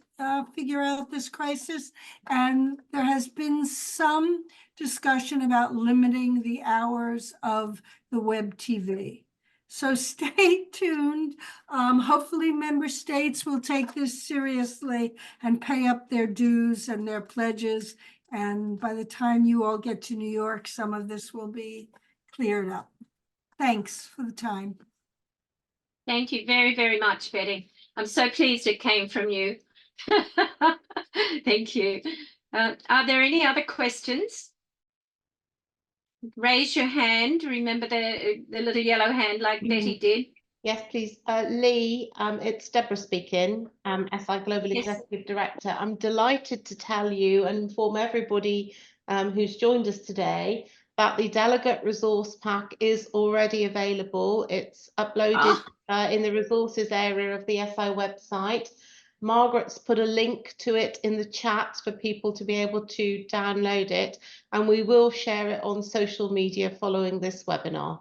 figure out this crisis. And there has been some discussion about limiting the hours of the web TV. So stay tuned. Hopefully member states will take this seriously and pay up their dues and their pledges. And by the time you all get to New York, some of this will be cleared up. Thanks for the time. Thank you very, very much, Betty. I'm so pleased it came from you. Thank you. Are there any other questions? Raise your hand. Remember the little yellow hand like Betty did. Yes, please. Lee, it's Deborah speaking, SI Global Yes. Executive Director. I'm delighted to tell you and inform everybody who's joined us today that the delegate resource pack is already available. It's uploaded in the resources area of the SI website. Margaret's put a link to it in the chat for people to be able to download it, and we will share it on social media following this webinar.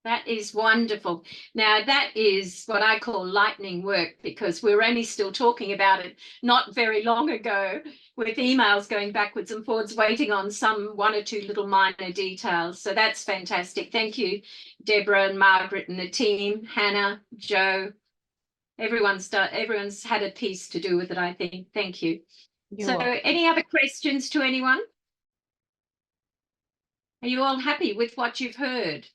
That is wonderful. Now, that is what I call lightning work, because we're only still talking about it not very long ago, with emails going backwards and forwards, waiting on some one or two little minor details. So that's fantastic. Thank you, Deborah and Margaret and the team, Hannah, Joe. Everyone's had a piece to do with it, I think. Thank you. You're welcome. Any other questions to anyone? Are you all happy with what you've heard?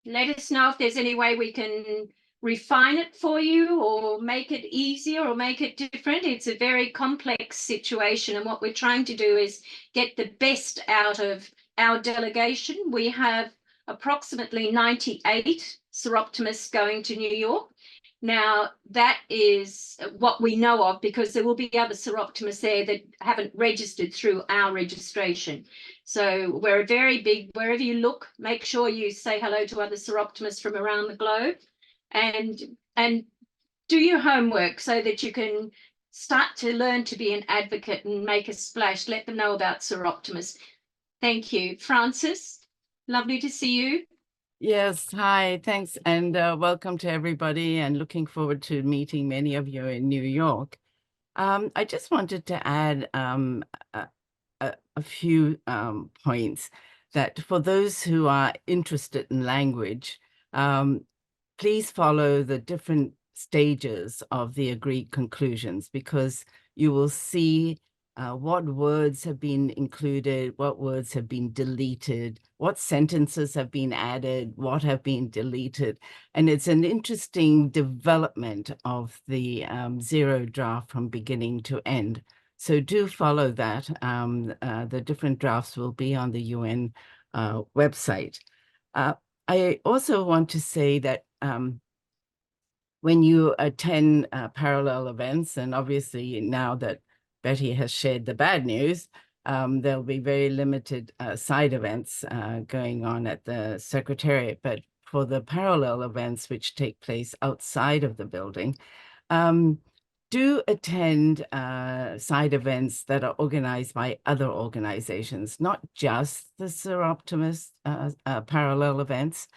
Let us know if there's any way we can refine it for you or make it easier or make it different. It's a very complex situation, and what we're trying to do is get the best out of our delegation. We have approximately 98 Seroptimists going to New York. Now, that is what we know of, because there will be other Seroptimists there that haven't registered through our registration. So we're very big. Wherever you look, make sure you say hello to other Seroptimists from around the globe, and do your homework so that you can start to learn to be an advocate and make a splash. Let them know about Seroptimists. Thank you. Francis, lovely to see you. Yes, hi, thanks, and welcome to everybody, and looking forward to meeting many of you in New York. I just wanted to add a few points that for those who are interested in language, please follow the different stages of the agreed conclusions, because you will see what words have been included, what words have been deleted, what sentences have been added, what have been deleted. And it's an interesting development of the zero draft from beginning to end. So do follow that. The different drafts will be on the UN website. I also want to say that when you attend parallel events, and obviously now that Betty has shared the bad news, there'll be very limited side events going on at the Secretariat. But for the parallel events which take place outside of the building, do attend side events that are organized by other organizations, not just the Seroptimist parallel events,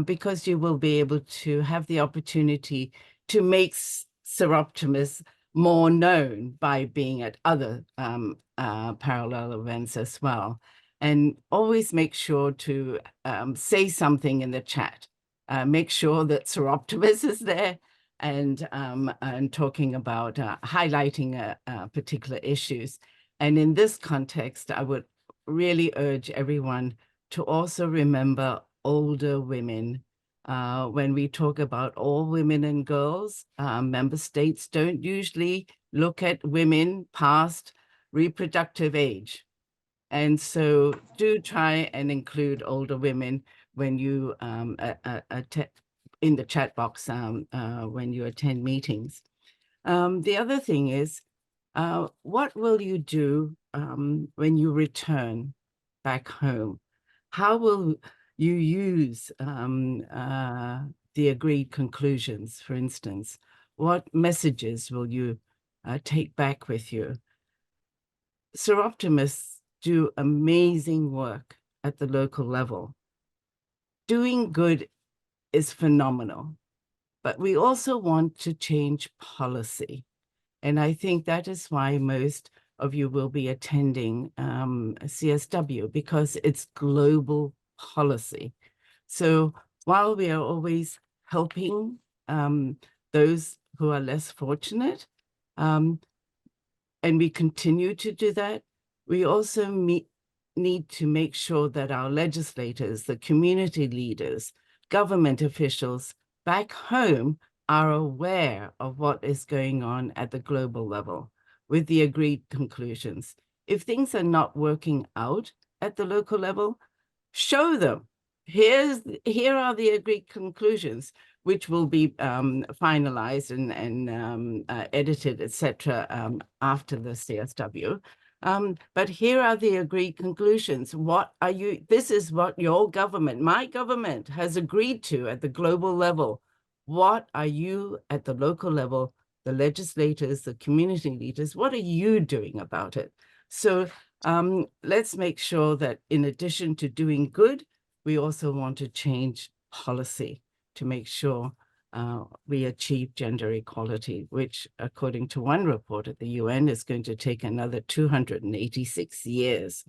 because you will be able to have the opportunity to make Seroptimists more known by being at other parallel events as well. And always make sure to say something in the chat. Make sure that Seroptimist is there and talking about highlighting particular issues. And in this context, I would really urge everyone to also remember older women. When we talk about all women and girls, member states don't usually look at women past reproductive age. And so do try and include older women when you in the chat box when you attend meetings. The other thing is, what will you do when you return back home? How will you use the agreed conclusions, for instance? What messages will you take back with you? Seroptimists do amazing work at the local level. Doing good is phenomenal, but we also want to change policy. And I think that is why most of you will be attending CSW, because it's global policy. So while we are always helping those who are less fortunate, and we continue to do that, we also need to make sure that our legislators, the community leaders, government officials back home are aware of what is going on at the global level with the agreed conclusions. If things are not working out at the local level, show them. Here are the agreed conclusions, which will be finalized and edited, etc., after the CSW. But here are the agreed conclusions. This is what your government, my government, has agreed to at the global level. What are you at the local level, the legislators, the community leaders, what are you doing about it? So let's make sure that in addition to doing good, we also want to change policy to make sure we achieve gender equality, which according to one report at the UN is going to take another 286 years.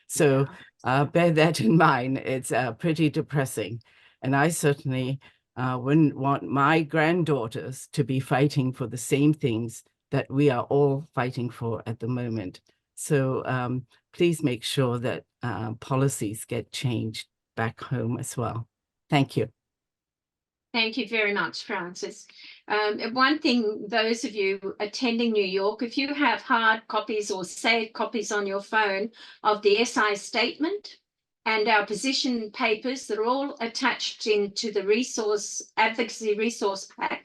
So bear that in mind. It's pretty depressing. And I certainly wouldn't want my granddaughters to be fighting for the same things that we are all fighting for at the moment. So please make sure that policies get changed back home as well. Thank you. Thank you very much, Frances. One thing, those of you attending New York, if you have hard copies or saved copies on your phone of the SI statement and our position papers, they're all attached into the advocacy resource pack,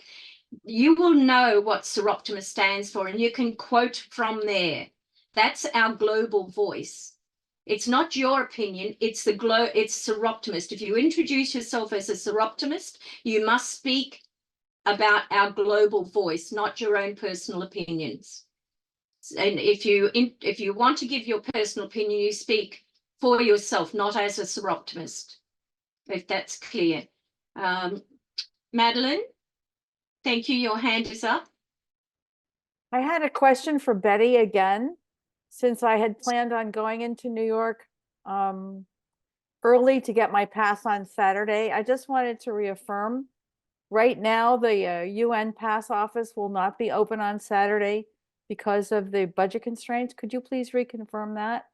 you will know what Seroptimus stands for and you can quote from there. That's our global voice. It's not your opinion, it's it's Seroptimist. If you introduce yourself as a Seroptimist, you must speak about our global voice, not your own personal opinions. And if you want to give your personal opinion, you speak for yourself, not as a Seroptimist, if that's clear. Madeline, thank you. Your hand is up. I had a question for Betty again. Since I had planned on going into New York early to get my pass on Saturday, I just wanted to reaffirm, right now, the UN pass office will not be open on Saturday because of the budget constraints. Could you please reconfirm that?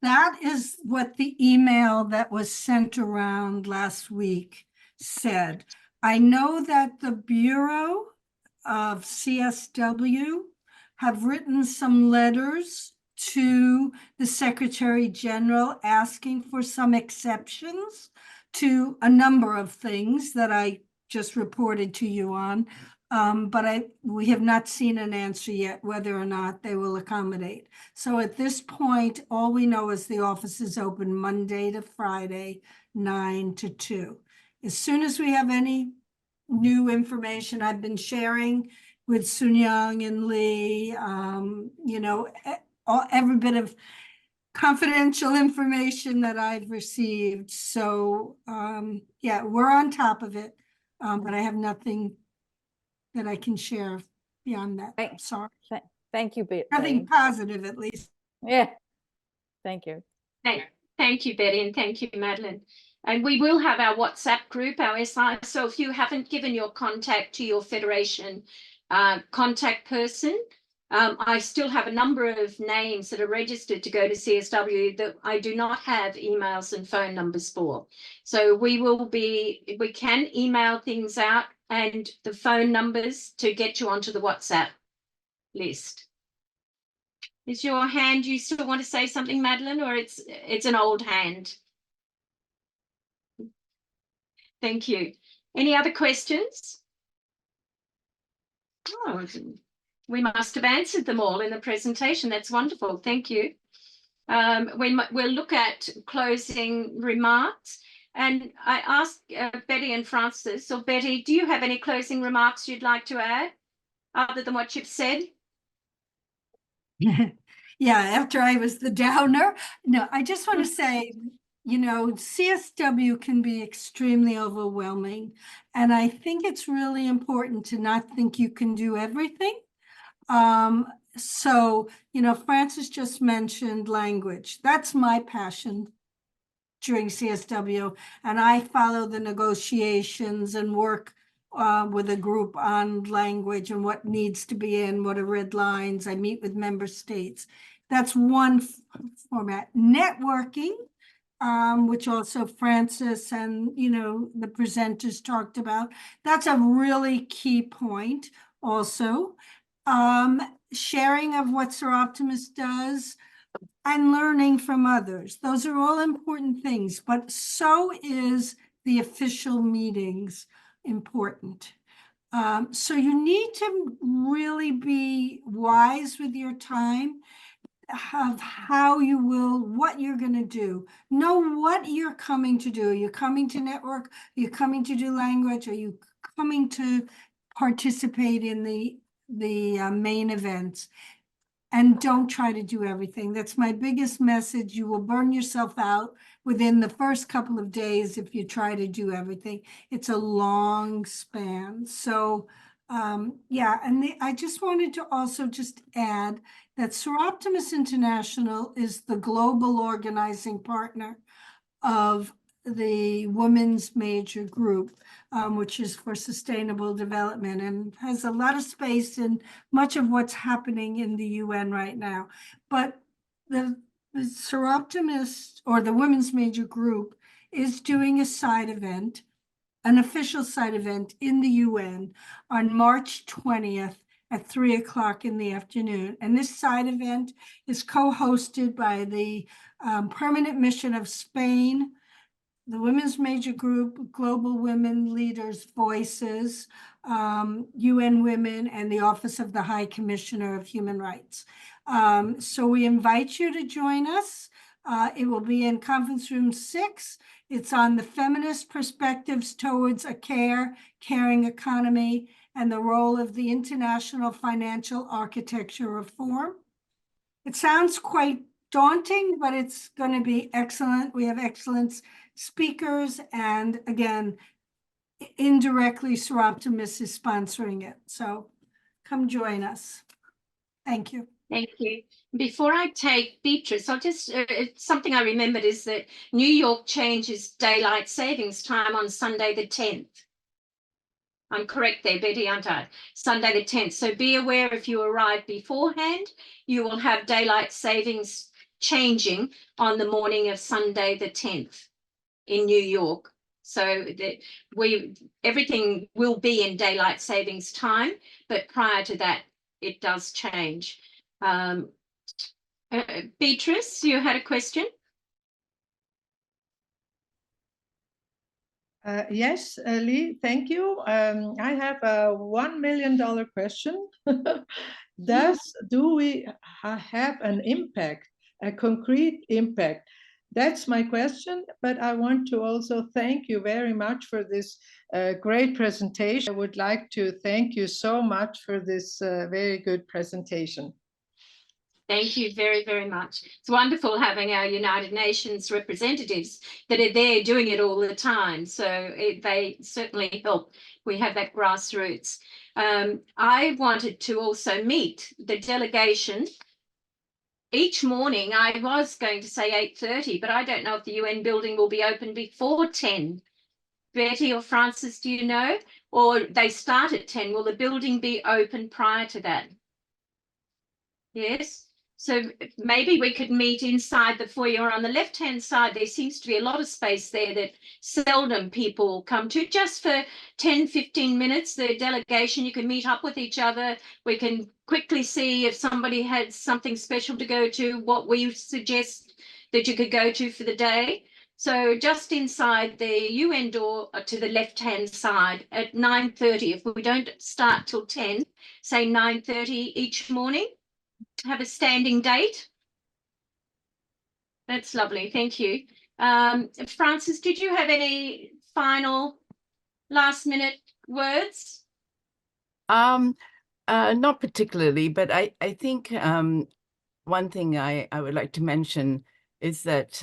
That is what the email that was sent around last week said. I know that the Bureau of CSW have written some letters to the Secretary General asking for some exceptions to a number of things that I just reported to you on. But we have not seen an answer yet whether or not they will accommodate. So at this point, all we know is the office is open Monday to Friday, 9 to 2. As soon as we have any new information, I've been sharing with Sun Young and Lee, you know, every bit of confidential information that I've received. So yeah, we're on top of it, but I have nothing that I can share beyond that. Right. Sorry. Thank you, Betty. Nothing positive, at least. Yeah, thank you. Thank you, Betty, and thank you, Madeline. And we will have our WhatsApp group, our SI. So if you haven't given your contact to your Federation contact person, I still have a number of names that are registered to go to CSW that I do not have emails and phone numbers for. So we can email things out and the phone numbers to get you onto the WhatsApp list. Is your hand, you still want to say something, Madeline, or it's an old hand? Thank you. Any other questions? Oh, we must have answered them all in the presentation. That's wonderful. Thank you. We'll look at closing remarks. And I asked Betty and Frances, so Betty, do you have any closing remarks you'd like to add other than what you've said? Yeah, after I was the downer. No, I just want to say, you know, CSW can be extremely overwhelming. And I think it's really important to not think you can do everything. So, you know, Frances just mentioned language. That's my passion during CSW. And I follow the negotiations and work with a group on language and what needs to be in, what are red lines. I meet with member states. That's one format. Networking, which also Frances and, you know, the presenters talked about. That's a really key point also. Sharing of what Seroptimus does and learning from others. Those are all important things, but so is the official meetings important. So you need to really be wise with your time, of how you will, what you're going to do. Know what you're coming to do. You're coming to network, you're coming to do language, or you coming to participate in the main events. And don't try to do everything. That's my biggest message. You will burn yourself out within the first couple of days if you try to do everything. It's a long span. So yeah, and I just wanted to also just add that Seroptimus International is the global organizing partner of the Women's Major Group, which is for sustainable development and has a lot of space in much of what's happening in the UN right now. But the Seroptimus, or the Women's Major Group, is doing a side event, an official side event in the UN on March 20th at 3 o'clock in the afternoon. And this side event is co-hosted by the Permanent Mission of Spain, the Women's Major Group, Global Women Leaders Voices, UN Women, and the Office of the High Commissioner of Human Rights. So we invite you to join us. It will be in Conference Room 6. It's on the feminist perspectives towards a caring economy and the role of the international financial architecture reform. It sounds quite daunting, but it's going to be excellent. We have excellent speakers, and again, indirectly, Seroptimus is sponsoring it. So come join us. Thank you. Thank you. Before I take Beatrice, I'll just, something I remembered is that New York changes daylight savings time on Sunday the 10th. I'm correct there, Betty, aren't I? Sunday the 10th. So be aware if you arrive beforehand, you will have daylight savings changing on the morning of Sunday the 10th in New York. So that everything will be in daylight savings time, but prior to that, it does change. Beatrice, you had a question? Yes, Lee, thank you. I have a $1 million question. Do we have an impact, a concrete impact? That's my question, but I want to also thank you very much for this great presentation. I would like to thank you so much for this very good presentation. Thank you very, very much. It's wonderful having our United Nations representatives that are there doing it all the time. So they certainly help. We have that grassroots. I wanted to also meet the delegation. Each morning, I was going to say 8:30, but I don't know if the UN building will be open before 10. Betty or Francis, do you know? Or they start at 10. Will the building be open prior to that? Yes. So maybe we could meet inside the foyer on the left-hand side. There seems to be a lot of space there that seldom people come to, just for 10, 15 minutes. The delegation, you can meet up with each other. We can quickly see if somebody had something special to go to, what we suggest that you could go to for the day. So just inside the UN door to the left-hand side at 9:30. If we don't start till 10, say 9:30 each morning. Have a standing date. That's lovely. Thank you. Francis, did you have any final last minute words? Not particularly, but I think one thing I would like to mention is that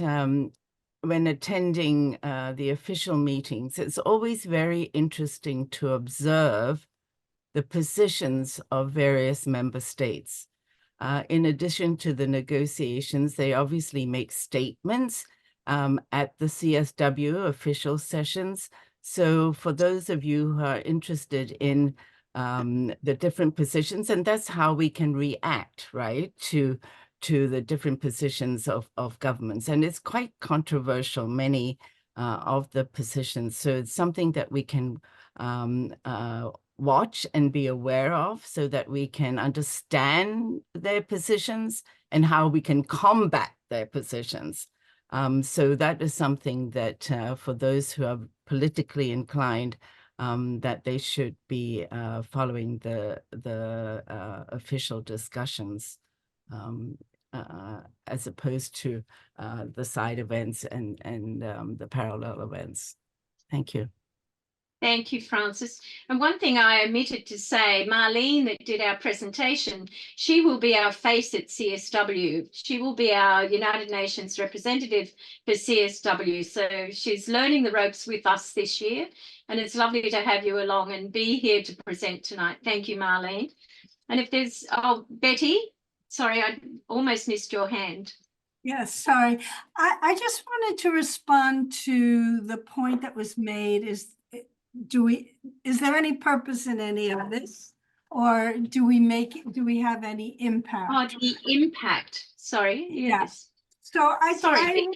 when attending the official meetings, it's always very interesting to observe the positions of various member states. In addition to the negotiations, they obviously make statements at the CSW official sessions. So for those of you who are interested in the different positions, and that's how we can react, right, to the different positions of governments. And it's quite controversial, many of the positions. So it's something that we can watch and be aware of so that we can understand their positions and how we can combat their positions. So that is something that for those who are politically inclined, that they should be following the official discussions as opposed to the side events and the parallel events. Thank you. Thank you, Francis. And one thing I omitted to say, Marlene that did our presentation, she will be our face at CSW. She will be our United Nations representative for CSW. So she's learning the ropes with us this year. And it's lovely to have you along and be here to present tonight. Thank you, Marlene. And if there's, oh, Betty, sorry, I almost missed your hand. Yes, sorry. I just wanted to respond to the point that was made is there any purpose in any of this? Or do we have any impact? Oh, the impact. Sorry. Yes. So Sorry.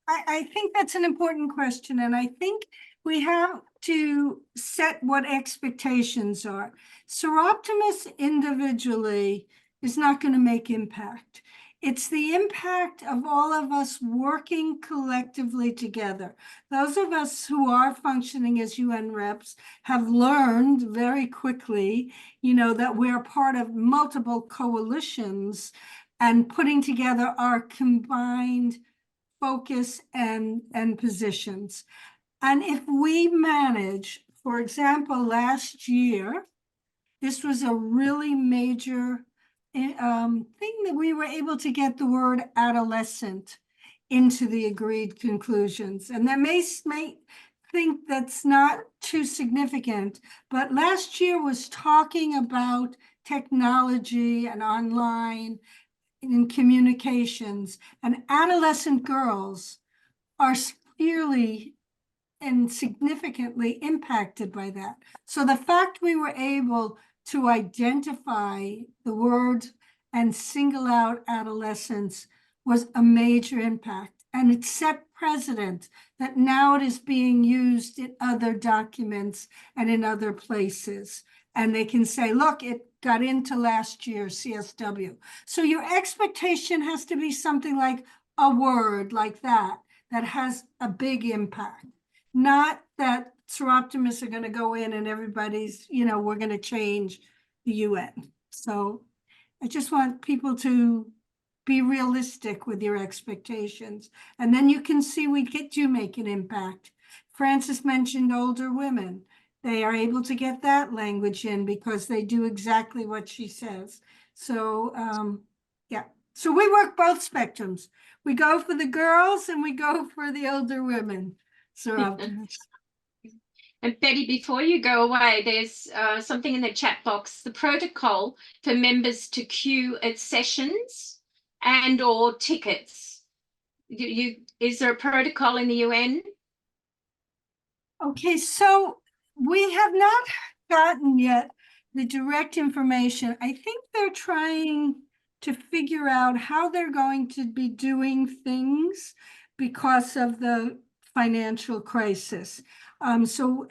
I think that's an important question. And I think we have to set what expectations are. Seroptimus individually is not going to make impact. It's the impact of all of us working collectively together. Those of us who are functioning as UN reps have learned very quickly, that we're part of multiple coalitions and putting together our combined focus and positions. And if we manage, for example, last year, this was a really major thing that we were able to get the word adolescent into the agreed conclusions. And that may think that's not too significant, but last year was talking about technology and online in communications, and adolescent girls are severely and significantly impacted by that. So the fact we were able to identify the word and single out adolescence was a major impact. And it set precedent that now it is being used in other documents and in other places. And they can say, look, it got into last year's CSW. So your expectation has to be something like a word like that has a big impact. Not that Seroptimists are going to go in and everybody's, we're going to change the UN. So I just want people to be realistic with your expectations. And then you can see we do make an impact. Francis mentioned older women. They are able to get that language in because they do exactly what she says. So, yeah. So we work both spectrums. We go for the girls and we go for the older women. Seroptimists. And Betty, before you go away, there's something in the chat box, the protocol for members to queue at sessions and or tickets. Is there a protocol in the UN? Okay, so we have not gotten yet the direct information. I think they're trying to figure out how they're going to be doing things because of the financial crisis. So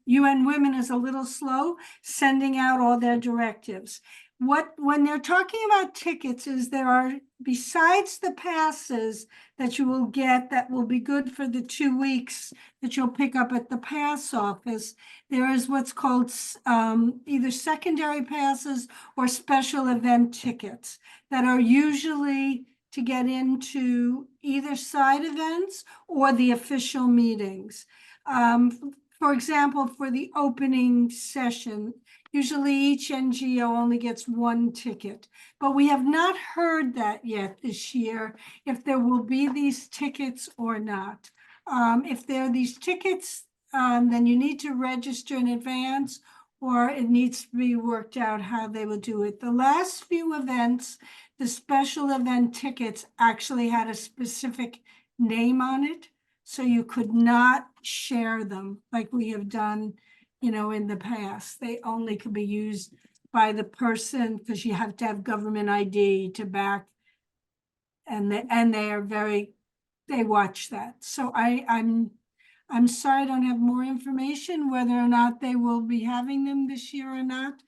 UN Women is a little slow sending out all their directives. When they're talking about tickets is there are, besides the passes that you will get that will be good for the 2 weeks that you'll pick up at the pass office, there is what's called either secondary passes or special event tickets that are usually to get into either side events or the official meetings. For example, for the opening session, usually each NGO only gets 1 ticket, but we have not heard that yet this year, if there will be these tickets or not. If there are these tickets, then you need to register in advance, or it needs to be worked out how they will do it. The last few events, the special event tickets actually had a specific name on it, so you could not share them like we have done, in the past. They only could be used by the person because you have to have government ID to back, and they watch that. So I'm sorry I don't have more information whether or not they will be having them this year or not.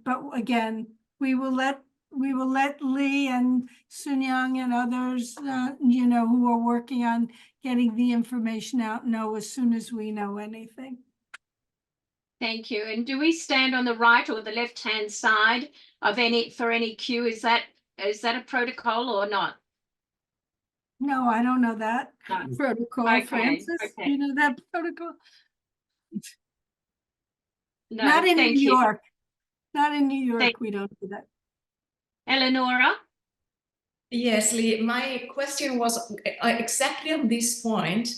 But again, we will let let Lee and Sun Young and others, you know, who are working on getting the information out know as soon as we know anything. Thank you. And do we stand on the right or the left-hand side of any queue? Is that a protocol or not? No, I don't know that No. protocol, Okay, Francis. okay. You know that protocol? No, Not in thank New you. York. Not in New York, Thank- we don't do that. Eleonora? Yes, Lee, my question was exactly on this point.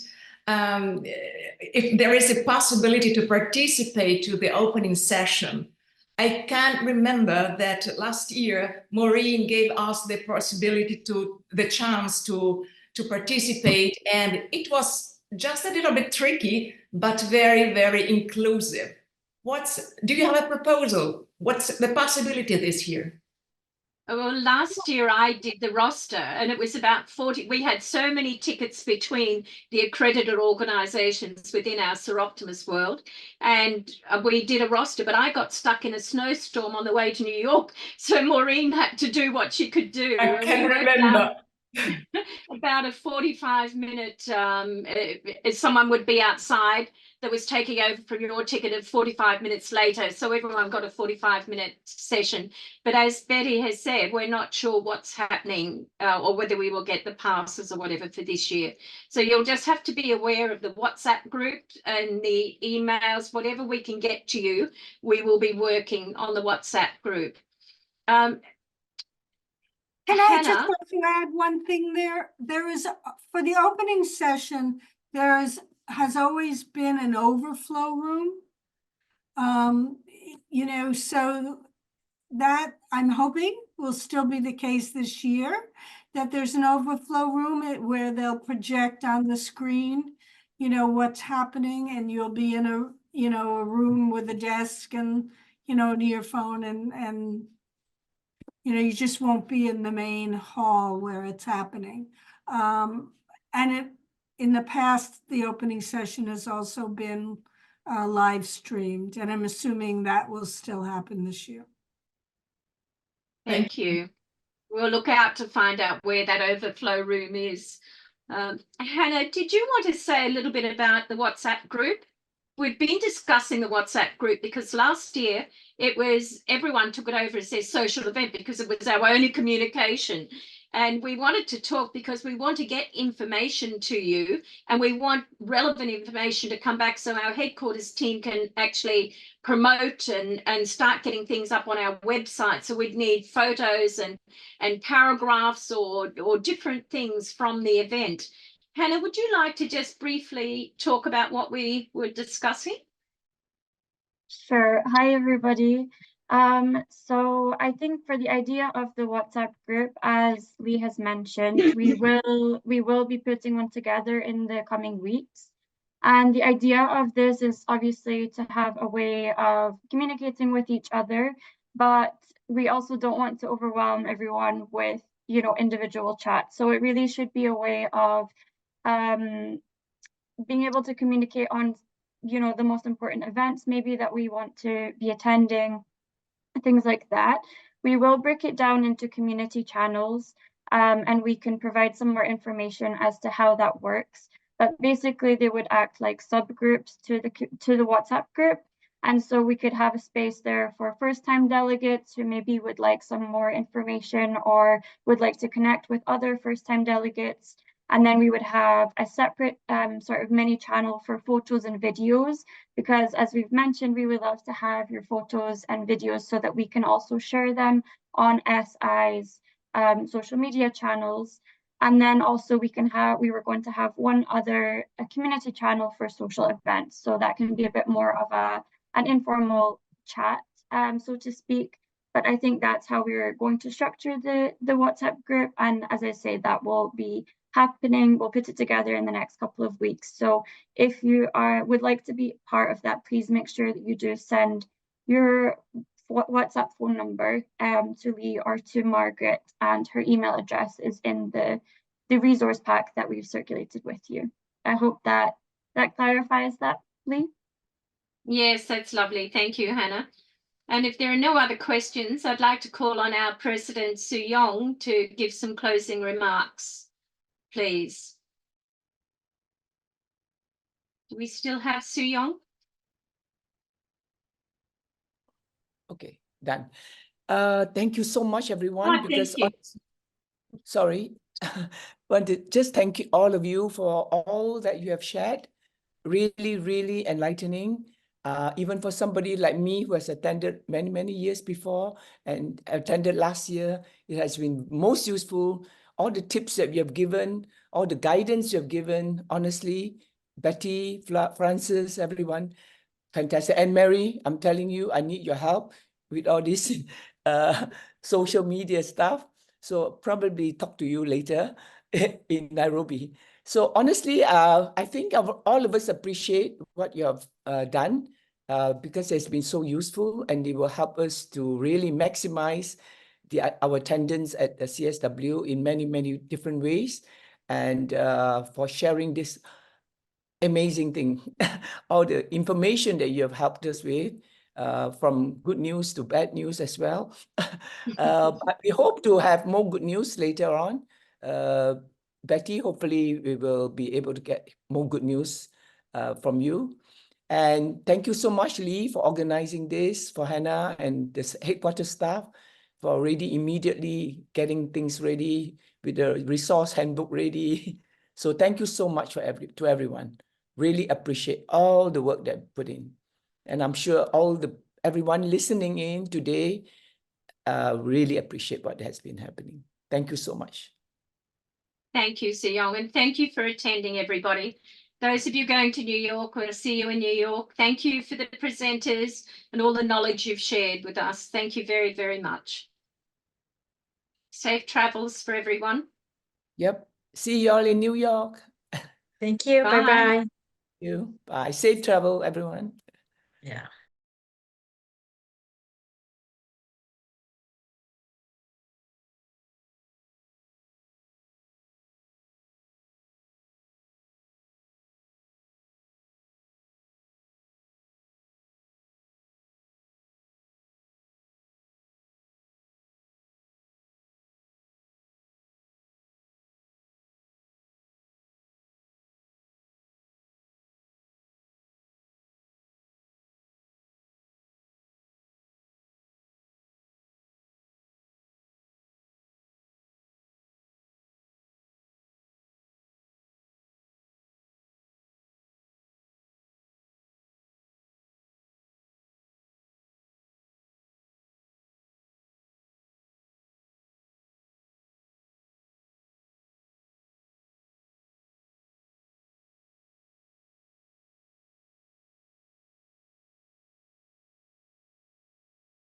If there is a possibility to participate to the opening session. I can remember that last year, Maureen gave us the possibility the chance to participate, and it was just a little bit tricky, but very, very inclusive. Do you have a proposal? What's the possibility this year? Well, last year I did the roster and it was about 40. We had so many tickets between the accredited organizations within our Sir Optimus world. And we did a roster, but I got stuck in a snowstorm on the way to New York. So Maureen had to do what she could do. I can remember. About a 45-minute, someone would be outside that was taking over from your ticket at 45 minutes later. So everyone got a 45-minute session. But as Betty has said, we're not sure what's happening or whether we will get the passes or whatever for this year. So you'll just have to be aware of the WhatsApp group and the emails, whatever we can get to you, we will be working on the WhatsApp group. Can I Hannah? just also add one thing there? There is, for the opening session, has always been an overflow room. You know, so that I'm hoping will still be the case this year, that there's an overflow room where they'll project on the screen, you know, what's happening, and you'll be in a, you know, a room with a desk and, you know, to your phone and you know, you just won't be in the main hall where it's happening. And in the past, the opening session has also been live streamed, and I'm assuming that will still happen this year. Thank you. We'll look out to find out where that overflow room is. Hannah, did you want to say a little bit about the WhatsApp group? We've been discussing the WhatsApp group because last year it was everyone took it over as their social event because it was our only communication. And we wanted to talk because we want to get information to you and we want relevant information to come back so our headquarters team can actually promote and start getting things up on our website. So we'd need photos and paragraphs or different things from the event. Hannah, would you like to just briefly talk about what we were discussing? Sure. Hi, everybody. So I think for the idea of the WhatsApp group, as Lee has mentioned, we will be putting one together in the coming weeks. And the idea of this is obviously to have a way of communicating with each other, but we also don't want to overwhelm everyone with, you know, individual chats. So it really should be a way of being able to communicate on, you know, the most important events maybe that we want to be attending, things like that. We will break it down into community channels, and we can provide some more information as to how that works. But basically they would act like subgroups to the WhatsApp group. And so we could have a space there for first-time delegates who maybe would like some more information or would like to connect with other first-time delegates. And then we would have a separate sort of mini channel for photos and videos, because as we've mentioned, we would love to have your photos and videos so that we can also share them on SI's social media channels. And then also we were going to have one other community channel for social events. So that can be a bit more of an informal chat, so to speak. But I think that's how we're going to structure the WhatsApp group. And as I say, that will be happening. We'll put it together in the next couple of weeks. So if you would like to be part of that, please make sure that you do send your WhatsApp phone number to Lee or to Margaret, and her email address is in the resource pack that we've circulated with you. I hope that clarifies that, Lee. Yes, that's lovely. Thank you, Hannah. And if there are no other questions, I'd like to call on our President, Su Yong, to give some closing remarks, please. Do we still have Su Yong? Okay, done. Thank you so much, everyone. Oh, thank you. Sorry, want to just thank you, all of you, for all that you have shared. Really, really enlightening. Even for somebody like me who has attended many, many years before and attended last year, it has been most useful. All the tips that you have given, all the guidance you have given, honestly, Betty, Francis, everyone, fantastic. And Mary, I'm telling you, I need your help with all this social media stuff. So probably talk to you later in Nairobi. So honestly, I think all of us appreciate what you have done because it's been so useful, and it will help us to really maximize our attendance at the CSW in many, many different ways, and for sharing this amazing thing, all the information that you have helped us with, from good news to bad news as well. But we hope to have more good news later on. Betty, hopefully we will be able to get more good news from you. And thank you so much, Lee, for organizing this, for Hannah and the headquarters staff for already immediately getting things ready with the resource handbook ready. So thank you so much to everyone. Really appreciate all the work that put in. And I'm sure everyone listening in today really appreciate what has been happening. Thank you so much. Thank you, Su Yong, and thank you for attending, everybody. Those of you going to New York, we'll see you in New York. Thank you for the presenters and all the knowledge you've shared with us. Thank you very, very much. Safe travels for everyone. Yep. See you all in New York. Thank you. Bye. Bye-bye. Thank you. Bye. Safe travel, everyone. Yeah.